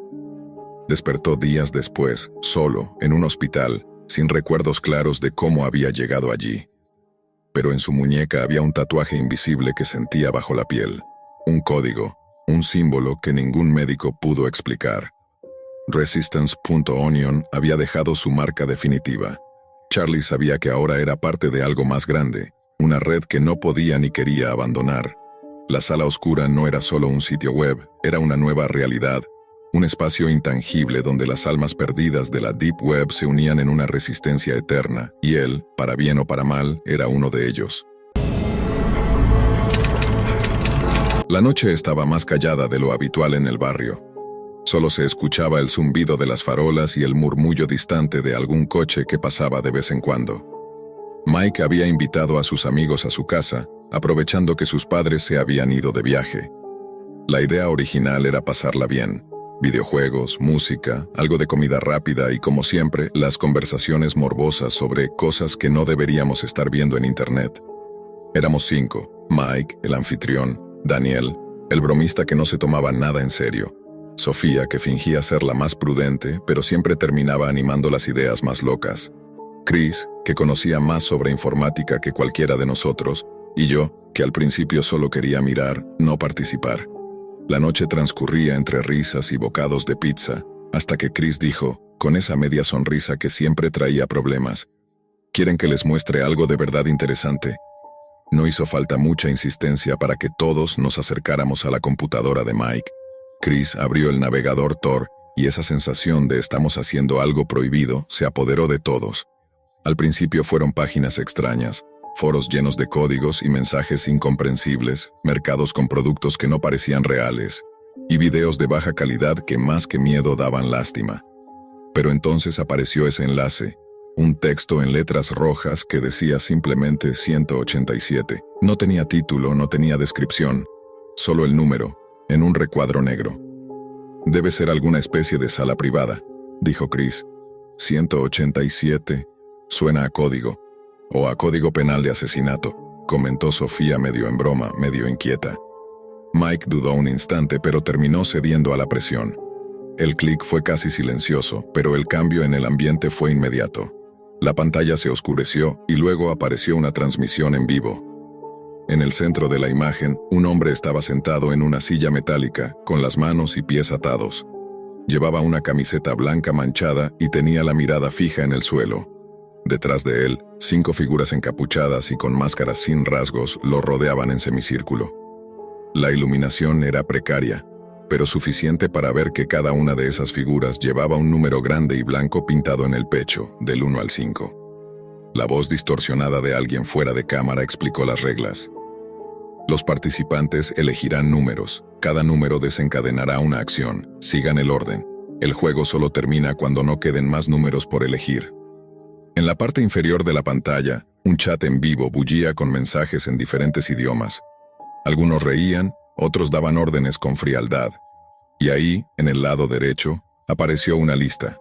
Despertó días después, solo, en un hospital, sin recuerdos claros de cómo había llegado allí. Pero en su muñeca había un tatuaje invisible que sentía bajo la piel. Un código, un símbolo que ningún médico pudo explicar. Resistance.onion había dejado su marca definitiva. Charlie sabía que ahora era parte de algo más grande, una red que no podía ni quería abandonar. La sala oscura no era solo un sitio web, era una nueva realidad, un espacio intangible donde las almas perdidas de la Deep Web se unían en una resistencia eterna, y él, para bien o para mal, era uno de ellos. La noche estaba más callada de lo habitual en el barrio. Solo se escuchaba el zumbido de las farolas y el murmullo distante de algún coche que pasaba de vez en cuando. Mike había invitado a sus amigos a su casa, aprovechando que sus padres se habían ido de viaje. La idea original era pasarla bien. Videojuegos, música, algo de comida rápida y, como siempre, las conversaciones morbosas sobre cosas que no deberíamos estar viendo en internet. Éramos 5, Mike, el anfitrión, Daniel, el bromista que no se tomaba nada en serio, Sofía, que fingía ser la más prudente, pero siempre terminaba animando las ideas más locas, Chris, que conocía más sobre informática que cualquiera de nosotros, y yo, que al principio solo quería mirar, no participar. La noche transcurría entre risas y bocados de pizza, hasta que Chris dijo, con esa media sonrisa que siempre traía problemas: ¿quieren que les muestre algo de verdad interesante? No hizo falta mucha insistencia para que todos nos acercáramos a la computadora de Mike. Chris abrió el navegador Tor, y esa sensación de estamos haciendo algo prohibido se apoderó de todos. Al principio fueron páginas extrañas, foros llenos de códigos y mensajes incomprensibles, mercados con productos que no parecían reales, y videos de baja calidad que más que miedo daban lástima. Pero entonces apareció ese enlace, un texto en letras rojas que decía simplemente 187. No tenía título, no tenía descripción, solo el número, en un recuadro negro. Debe ser alguna especie de sala privada, dijo Chris. 187, suena a código, o a código penal de asesinato, comentó Sofía medio en broma, medio inquieta. Mike dudó un instante, pero terminó cediendo a la presión. El clic fue casi silencioso, pero el cambio en el ambiente fue inmediato. La pantalla se oscureció y luego apareció una transmisión en vivo. En el centro de la imagen, un hombre estaba sentado en una silla metálica, con las manos y pies atados. Llevaba una camiseta blanca manchada y tenía la mirada fija en el suelo. Detrás de él, 5 figuras encapuchadas y con máscaras sin rasgos lo rodeaban en semicírculo. La iluminación era precaria, pero suficiente para ver que cada una de esas figuras llevaba un número grande y blanco pintado en el pecho, del 1 al 5. La voz distorsionada de alguien fuera de cámara explicó las reglas. Los participantes elegirán números. Cada número desencadenará una acción. Sigan el orden. El juego solo termina cuando no queden más números por elegir. En la parte inferior de la pantalla, un chat en vivo bullía con mensajes en diferentes idiomas. Algunos reían, otros daban órdenes con frialdad. Y ahí, en el lado derecho, apareció una lista.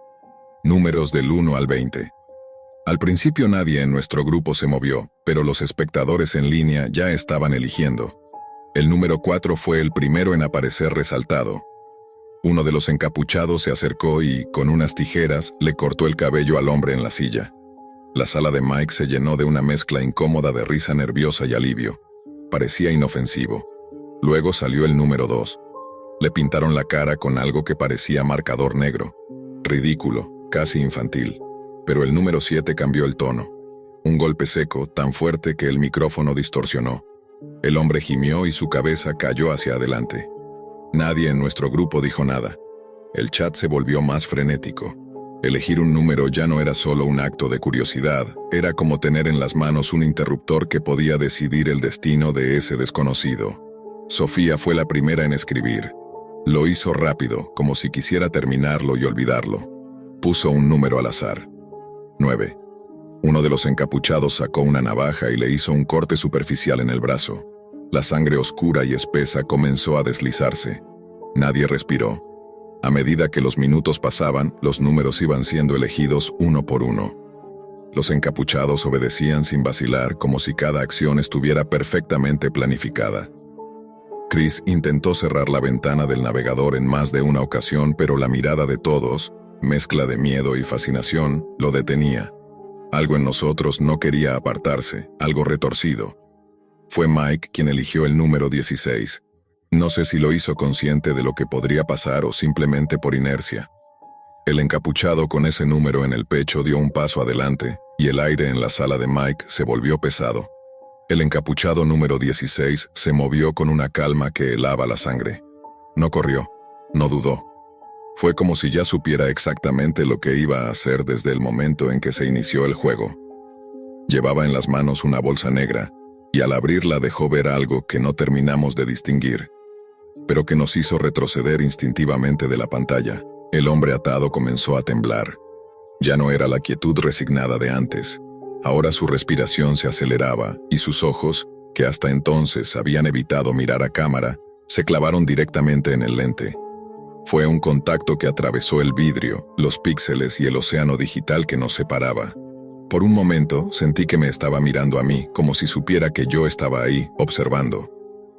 Números del 1 al 20. Al principio nadie en nuestro grupo se movió, pero los espectadores en línea ya estaban eligiendo. El número 4 fue el primero en aparecer resaltado. Uno de los encapuchados se acercó y, con unas tijeras, le cortó el cabello al hombre en la silla. La sala de Mike se llenó de una mezcla incómoda de risa nerviosa y alivio. Parecía inofensivo. Luego salió el número 2. Le pintaron la cara con algo que parecía marcador negro. Ridículo, casi infantil. Pero el número 7 cambió el tono. Un golpe seco, tan fuerte que el micrófono distorsionó. El hombre gimió y su cabeza cayó hacia adelante. Nadie en nuestro grupo dijo nada. El chat se volvió más frenético. Elegir un número ya no era solo un acto de curiosidad, era como tener en las manos un interruptor que podía decidir el destino de ese desconocido. Sofía fue la primera en escribir. Lo hizo rápido, como si quisiera terminarlo y olvidarlo. Puso un número al azar. 9. Uno de los encapuchados sacó una navaja y le hizo un corte superficial en el brazo. La sangre oscura y espesa comenzó a deslizarse. Nadie respiró. A medida que los minutos pasaban, los números iban siendo elegidos uno por uno. Los encapuchados obedecían sin vacilar, como si cada acción estuviera perfectamente planificada. Chris intentó cerrar la ventana del navegador en más de una ocasión, pero la mirada de todos, mezcla de miedo y fascinación, lo detenía. Algo en nosotros no quería apartarse, algo retorcido. Fue Mike quien eligió el número 16. No sé si lo hizo consciente de lo que podría pasar o simplemente por inercia. El encapuchado con ese número en el pecho dio un paso adelante, y el aire en la sala de Mike se volvió pesado. El encapuchado número 16 se movió con una calma que helaba la sangre. No corrió, no dudó. Fue como si ya supiera exactamente lo que iba a hacer desde el momento en que se inició el juego. Llevaba en las manos una bolsa negra, y al abrirla dejó ver algo que no terminamos de distinguir, pero que nos hizo retroceder instintivamente de la pantalla. El hombre atado comenzó a temblar. Ya no era la quietud resignada de antes. Ahora su respiración se aceleraba, y sus ojos, que hasta entonces habían evitado mirar a cámara, se clavaron directamente en el lente. Fue un contacto que atravesó el vidrio, los píxeles y el océano digital que nos separaba. Por un momento sentí que me estaba mirando a mí, como si supiera que yo estaba ahí, observando.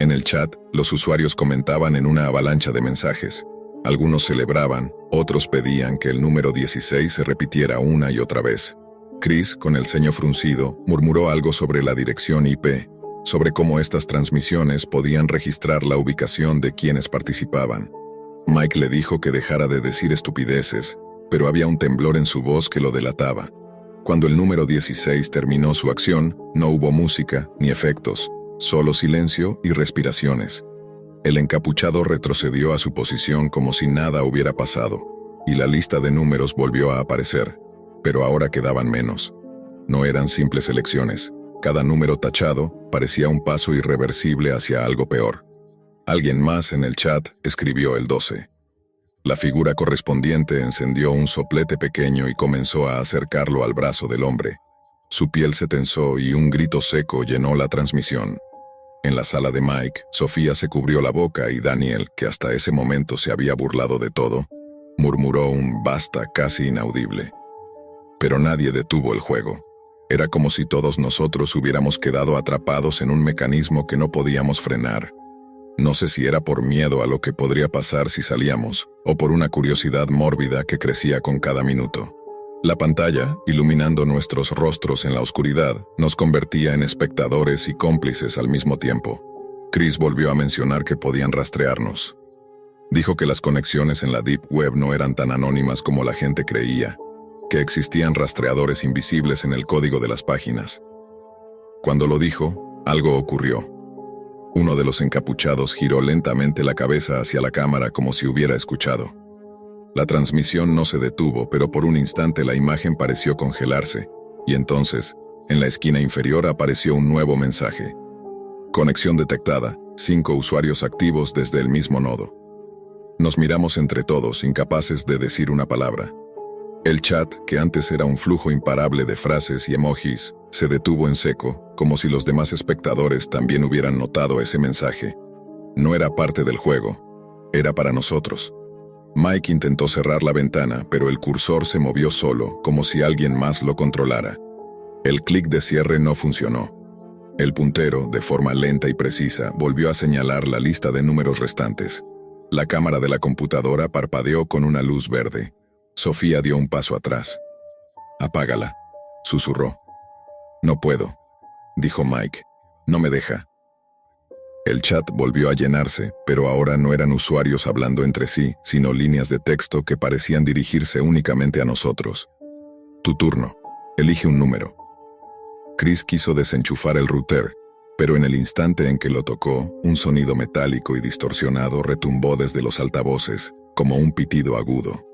En el chat, los usuarios comentaban en una avalancha de mensajes. Algunos celebraban, otros pedían que el número 16 se repitiera una y otra vez. Chris, con el ceño fruncido, murmuró algo sobre la dirección IP, sobre cómo estas transmisiones podían registrar la ubicación de quienes participaban. Mike le dijo que dejara de decir estupideces, pero había un temblor en su voz que lo delataba. Cuando el número 16 terminó su acción, no hubo música ni efectos, solo silencio y respiraciones. El encapuchado retrocedió a su posición como si nada hubiera pasado, y la lista de números volvió a aparecer, pero ahora quedaban menos. No eran simples elecciones. Cada número tachado parecía un paso irreversible hacia algo peor. Alguien más en el chat escribió el 12. La figura correspondiente encendió un soplete pequeño y comenzó a acercarlo al brazo del hombre. Su piel se tensó y un grito seco llenó la transmisión. En la sala de Mike, Sofía se cubrió la boca y Daniel, que hasta ese momento se había burlado de todo, murmuró un basta casi inaudible. Pero nadie detuvo el juego. Era como si todos nosotros hubiéramos quedado atrapados en un mecanismo que no podíamos frenar. No sé si era por miedo a lo que podría pasar si salíamos, o por una curiosidad mórbida que crecía con cada minuto. La pantalla, iluminando nuestros rostros en la oscuridad, nos convertía en espectadores y cómplices al mismo tiempo. Chris volvió a mencionar que podían rastrearnos. Dijo que las conexiones en la Deep Web no eran tan anónimas como la gente creía, que existían rastreadores invisibles en el código de las páginas. Cuando lo dijo, algo ocurrió. Uno de los encapuchados giró lentamente la cabeza hacia la cámara como si hubiera escuchado. La transmisión no se detuvo, pero por un instante la imagen pareció congelarse, y entonces, en la esquina inferior apareció un nuevo mensaje. Conexión detectada, 5 usuarios activos desde el mismo nodo. Nos miramos entre todos, incapaces de decir una palabra. El chat, que antes era un flujo imparable de frases y emojis, se detuvo en seco, como si los demás espectadores también hubieran notado ese mensaje. No era parte del juego, era para nosotros. Mike intentó cerrar la ventana, pero el cursor se movió solo, como si alguien más lo controlara. El clic de cierre no funcionó. El puntero, de forma lenta y precisa, volvió a señalar la lista de números restantes. La cámara de la computadora parpadeó con una luz verde. Sofía dio un paso atrás. «Apágala», susurró. «No puedo», dijo Mike. «No me deja». El chat volvió a llenarse, pero ahora no eran usuarios hablando entre sí, sino líneas de texto que parecían dirigirse únicamente a nosotros. «Tu turno. Elige un número». Chris quiso desenchufar el router, pero en el instante en que lo tocó, un sonido metálico y distorsionado retumbó desde los altavoces, como un pitido agudo.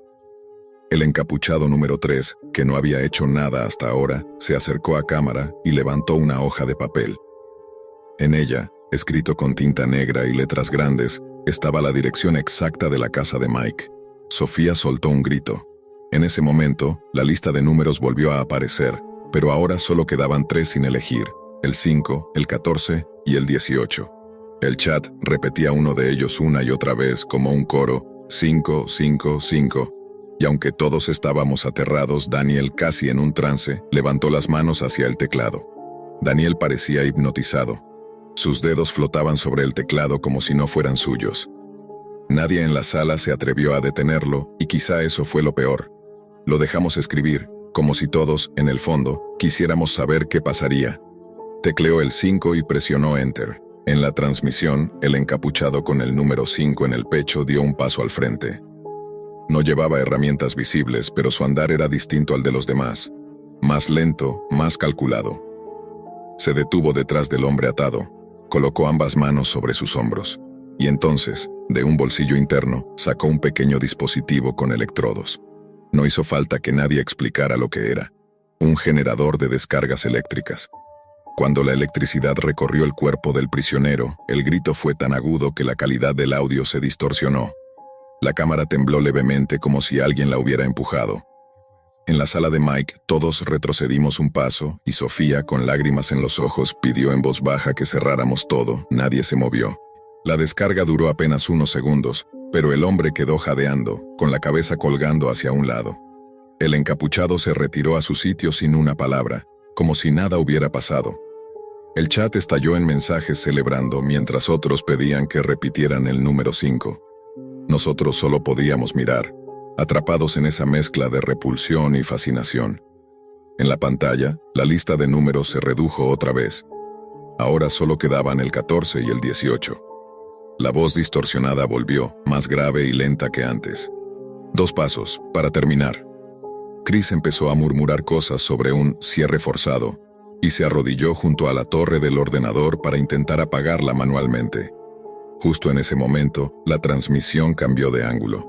El encapuchado número 3, que no había hecho nada hasta ahora, se acercó a cámara y levantó una hoja de papel. En ella, escrito con tinta negra y letras grandes, estaba la dirección exacta de la casa de Mike. Sofía soltó un grito. En ese momento, la lista de números volvió a aparecer, pero ahora solo quedaban 3 sin elegir, el 5, el 14 y el 18. El chat repetía uno de ellos una y otra vez como un coro, 5, 5, 5. Y aunque todos estábamos aterrados, Daniel, casi en un trance, levantó las manos hacia el teclado. Daniel parecía hipnotizado. Sus dedos flotaban sobre el teclado como si no fueran suyos. Nadie en la sala se atrevió a detenerlo, y quizá eso fue lo peor. Lo dejamos escribir, como si todos, en el fondo, quisiéramos saber qué pasaría. Tecleó el 5 y presionó Enter. En la transmisión, el encapuchado con el número 5 en el pecho dio un paso al frente. No llevaba herramientas visibles, pero su andar era distinto al de los demás. Más lento, más calculado. Se detuvo detrás del hombre atado, colocó ambas manos sobre sus hombros, y entonces, de un bolsillo interno, sacó un pequeño dispositivo con electrodos. No hizo falta que nadie explicara lo que era. Un generador de descargas eléctricas. Cuando la electricidad recorrió el cuerpo del prisionero, el grito fue tan agudo que la calidad del audio se distorsionó. La cámara tembló levemente como si alguien la hubiera empujado. En la sala de Mike, todos retrocedimos un paso, y Sofía, con lágrimas en los ojos, pidió en voz baja que cerráramos todo. Nadie se movió. La descarga duró apenas unos segundos, pero el hombre quedó jadeando, con la cabeza colgando hacia un lado. El encapuchado se retiró a su sitio sin una palabra, como si nada hubiera pasado. El chat estalló en mensajes celebrando, mientras otros pedían que repitieran el número 5. Nosotros solo podíamos mirar, atrapados en esa mezcla de repulsión y fascinación. En la pantalla, la lista de números se redujo otra vez. Ahora solo quedaban el 14 y el 18. La voz distorsionada volvió, más grave y lenta que antes. 2 pasos, para terminar. Chris empezó a murmurar cosas sobre un cierre forzado, y se arrodilló junto a la torre del ordenador para intentar apagarla manualmente. Justo en ese momento, la transmisión cambió de ángulo.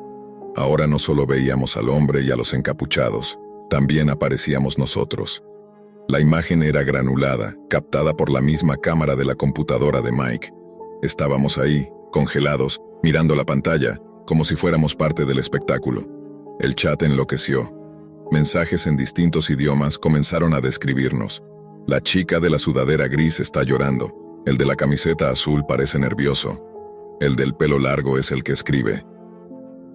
Ahora no solo veíamos al hombre y a los encapuchados, también aparecíamos nosotros. La imagen era granulada, captada por la misma cámara de la computadora de Mike. Estábamos ahí, congelados, mirando la pantalla, como si fuéramos parte del espectáculo. El chat enloqueció. Mensajes en distintos idiomas comenzaron a describirnos. La chica de la sudadera gris está llorando. El de la camiseta azul parece nervioso. El del pelo largo es el que escribe.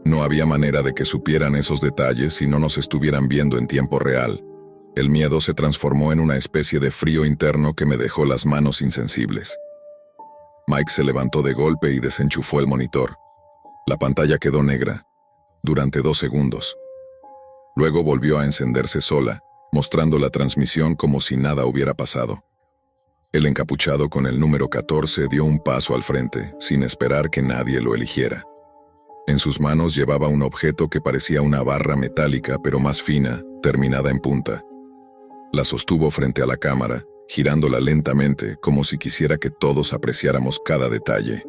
No había manera de que supieran esos detalles si no nos estuvieran viendo en tiempo real. El miedo se transformó en una especie de frío interno que me dejó las manos insensibles. Mike se levantó de golpe y desenchufó el monitor. La pantalla quedó negra, durante 2 segundos. Luego volvió a encenderse sola, mostrando la transmisión como si nada hubiera pasado. El encapuchado con el número 14 dio un paso al frente, sin esperar que nadie lo eligiera. En sus manos llevaba un objeto que parecía una barra metálica, pero más fina, terminada en punta. La sostuvo frente a la cámara, girándola lentamente, como si quisiera que todos apreciáramos cada detalle.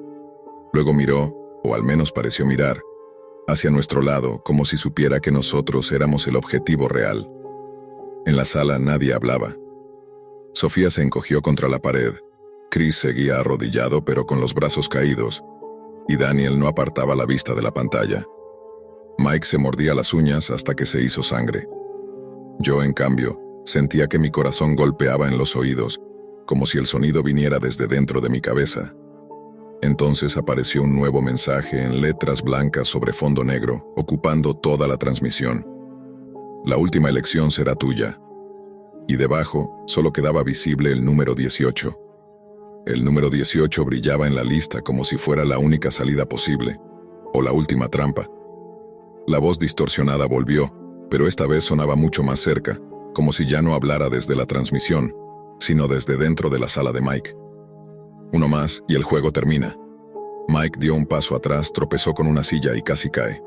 Luego miró, o al menos pareció mirar, hacia nuestro lado, como si supiera que nosotros éramos el objetivo real. En la sala nadie hablaba. Sofía se encogió contra la pared. Chris seguía arrodillado pero con los brazos caídos, y Daniel no apartaba la vista de la pantalla. Mike se mordía las uñas hasta que se hizo sangre. Yo, en cambio, sentía que mi corazón golpeaba en los oídos, como si el sonido viniera desde dentro de mi cabeza. Entonces apareció un nuevo mensaje en letras blancas sobre fondo negro, ocupando toda la transmisión. La última elección será tuya. Y debajo solo quedaba visible el número 18. El número 18 brillaba en la lista como si fuera la única salida posible, o la última trampa. La voz distorsionada volvió, pero esta vez sonaba mucho más cerca, como si ya no hablara desde la transmisión, sino desde dentro de la sala de Mike. Uno más y el juego termina. Mike dio un paso atrás, tropezó con una silla y casi cae.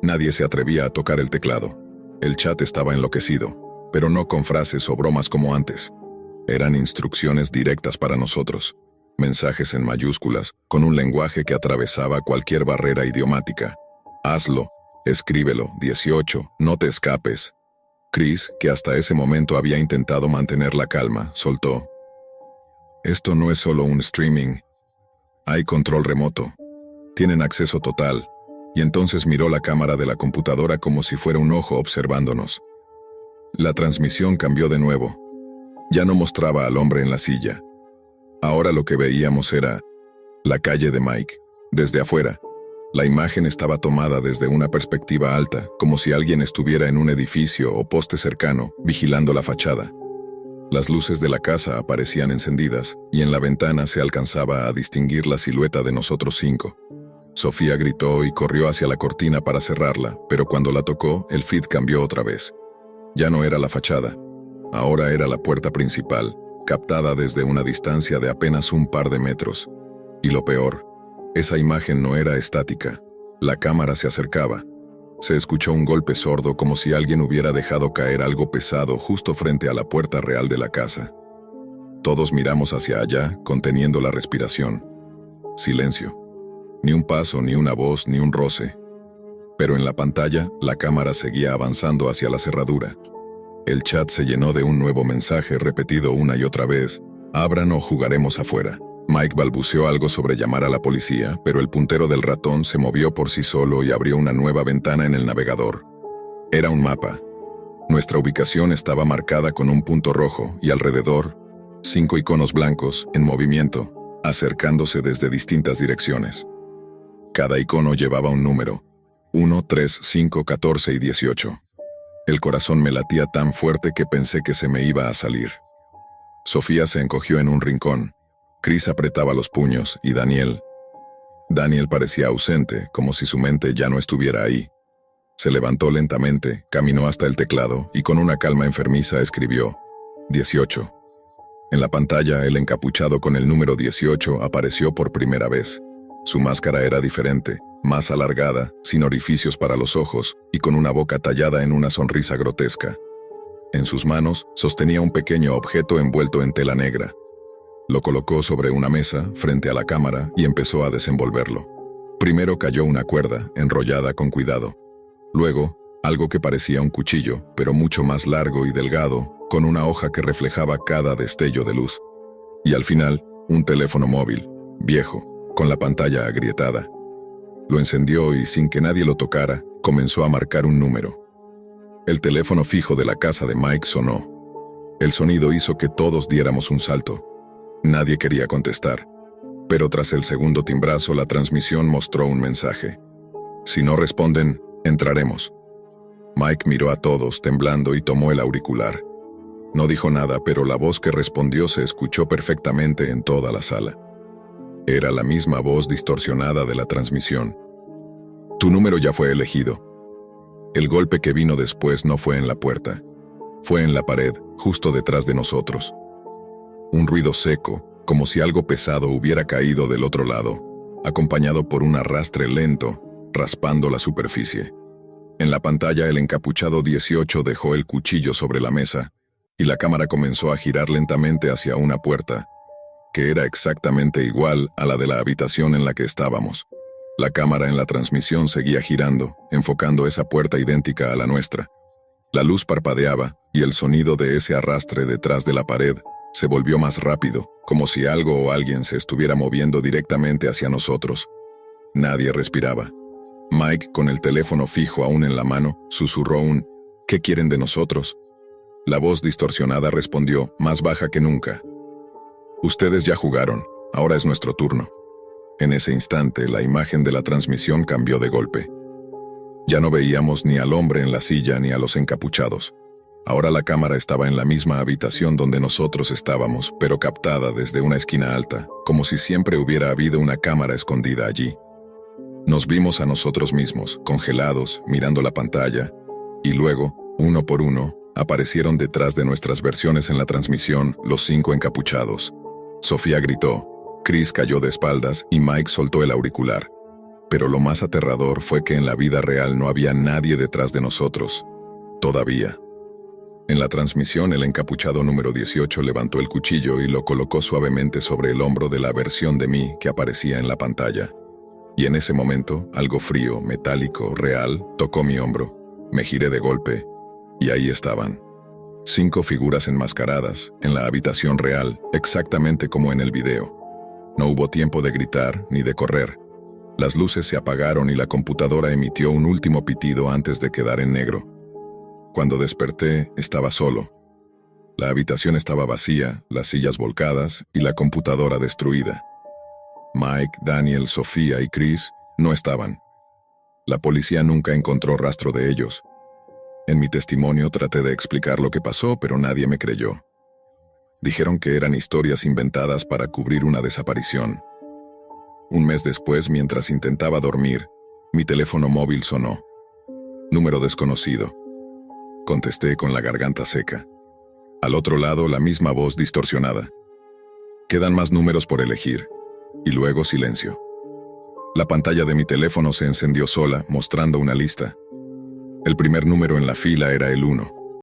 Nadie se atrevía a tocar el teclado. El chat estaba enloquecido, pero no con frases o bromas como antes. Eran instrucciones directas para nosotros. Mensajes en mayúsculas, con un lenguaje que atravesaba cualquier barrera idiomática. Hazlo, escríbelo, 18, no te escapes. Chris, que hasta ese momento había intentado mantener la calma, soltó. Esto no es solo un streaming. Hay control remoto. Tienen acceso total. Y entonces miró la cámara de la computadora como si fuera un ojo observándonos. La transmisión cambió de nuevo. Ya no mostraba al hombre en la silla. Ahora lo que veíamos era la calle de Mike, desde afuera. La imagen estaba tomada desde una perspectiva alta, como si alguien estuviera en un edificio o poste cercano, vigilando la fachada. Las luces de la casa aparecían encendidas, y en la ventana se alcanzaba a distinguir la silueta de nosotros 5. Sofía gritó y corrió hacia la cortina para cerrarla, pero cuando la tocó, el feed cambió otra vez. Ya no era la fachada. Ahora era la puerta principal, captada desde una distancia de apenas un par de metros. Y lo peor, esa imagen no era estática. La cámara se acercaba. Se escuchó un golpe sordo como si alguien hubiera dejado caer algo pesado justo frente a la puerta real de la casa. Todos miramos hacia allá, conteniendo la respiración. Silencio. Ni un paso, ni una voz, ni un roce. Pero en la pantalla, la cámara seguía avanzando hacia la cerradura. El chat se llenó de un nuevo mensaje repetido una y otra vez. Abran o jugaremos afuera. Mike balbuceó algo sobre llamar a la policía, pero el puntero del ratón se movió por sí solo y abrió una nueva ventana en el navegador. Era un mapa. Nuestra ubicación estaba marcada con un punto rojo y alrededor, 5 iconos blancos, en movimiento, acercándose desde distintas direcciones. Cada icono llevaba un número, 1, 3, 5, 14 y 18. El corazón me latía tan fuerte que pensé que se me iba a salir. Sofía se encogió en un rincón. Chris apretaba los puños y Daniel parecía ausente, como si su mente ya no estuviera ahí. Se levantó lentamente, caminó hasta el teclado y con una calma enfermiza escribió 18. En la pantalla, el encapuchado con el número 18 apareció por primera vez. Su máscara era diferente, más alargada, sin orificios para los ojos y con una boca tallada en una sonrisa grotesca. En sus manos sostenía un pequeño objeto envuelto en tela negra. Lo colocó sobre una mesa, frente a la cámara, y empezó a desenvolverlo. Primero cayó una cuerda, enrollada con cuidado. Luego, algo que parecía un cuchillo, pero mucho más largo y delgado, con una hoja que reflejaba cada destello de luz. Y al final, un teléfono móvil, viejo, con la pantalla agrietada. Lo encendió y, sin que nadie lo tocara, comenzó a marcar un número. El teléfono fijo de la casa de Mike sonó. El sonido hizo que todos diéramos un salto. Nadie quería contestar, pero tras el segundo timbrazo la transmisión mostró un mensaje. Si no responden, entraremos. Mike miró a todos, temblando, y tomó el auricular. No dijo nada, pero la voz que respondió se escuchó perfectamente en toda la sala. Era la misma voz distorsionada de la transmisión. Tu número ya fue elegido. El golpe que vino después no fue en la puerta. Fue en la pared, justo detrás de nosotros. Un ruido seco, como si algo pesado hubiera caído del otro lado, acompañado por un arrastre lento, raspando la superficie. En la pantalla, el encapuchado 18 dejó el cuchillo sobre la mesa, y la cámara comenzó a girar lentamente hacia una puerta, que era exactamente igual a la de la habitación en la que estábamos. La cámara en la transmisión seguía girando, enfocando esa puerta idéntica a la nuestra. La luz parpadeaba, y el sonido de ese arrastre detrás de la pared se volvió más rápido, como si algo o alguien se estuviera moviendo directamente hacia nosotros. Nadie respiraba. Mike, con el teléfono fijo aún en la mano, susurró un ¿qué quieren de nosotros? La voz distorsionada respondió, más baja que nunca. Ustedes ya jugaron, ahora es nuestro turno. En ese instante, la imagen de la transmisión cambió de golpe. Ya no veíamos ni al hombre en la silla ni a los encapuchados. Ahora la cámara estaba en la misma habitación donde nosotros estábamos, pero captada desde una esquina alta, como si siempre hubiera habido una cámara escondida allí. Nos vimos a nosotros mismos, congelados, mirando la pantalla, y luego, uno por uno, aparecieron detrás de nuestras versiones en la transmisión los 5 encapuchados. Sofía gritó, Chris cayó de espaldas y Mike soltó el auricular. Pero lo más aterrador fue que en la vida real no había nadie detrás de nosotros. Todavía. En la transmisión, el encapuchado número 18 levantó el cuchillo y lo colocó suavemente sobre el hombro de la versión de mí que aparecía en la pantalla. Y en ese momento, algo frío, metálico, real, tocó mi hombro. Me giré de golpe, y ahí estaban. 5 figuras enmascaradas, en la habitación real, exactamente como en el video. No hubo tiempo de gritar ni de correr. Las luces se apagaron y la computadora emitió un último pitido antes de quedar en negro. Cuando desperté, estaba solo. La habitación estaba vacía, las sillas volcadas y la computadora destruida. Mike, Daniel, Sofía y Chris no estaban. La policía nunca encontró rastro de ellos. En mi testimonio traté de explicar lo que pasó, pero nadie me creyó. Dijeron que eran historias inventadas para cubrir una desaparición. Un mes después, mientras intentaba dormir, mi teléfono móvil sonó. Número desconocido. Contesté con la garganta seca. Al otro lado, la misma voz distorsionada. Quedan más números por elegir. Y luego silencio. La pantalla de mi teléfono se encendió sola, mostrando una lista. El primer número en la fila era el 1.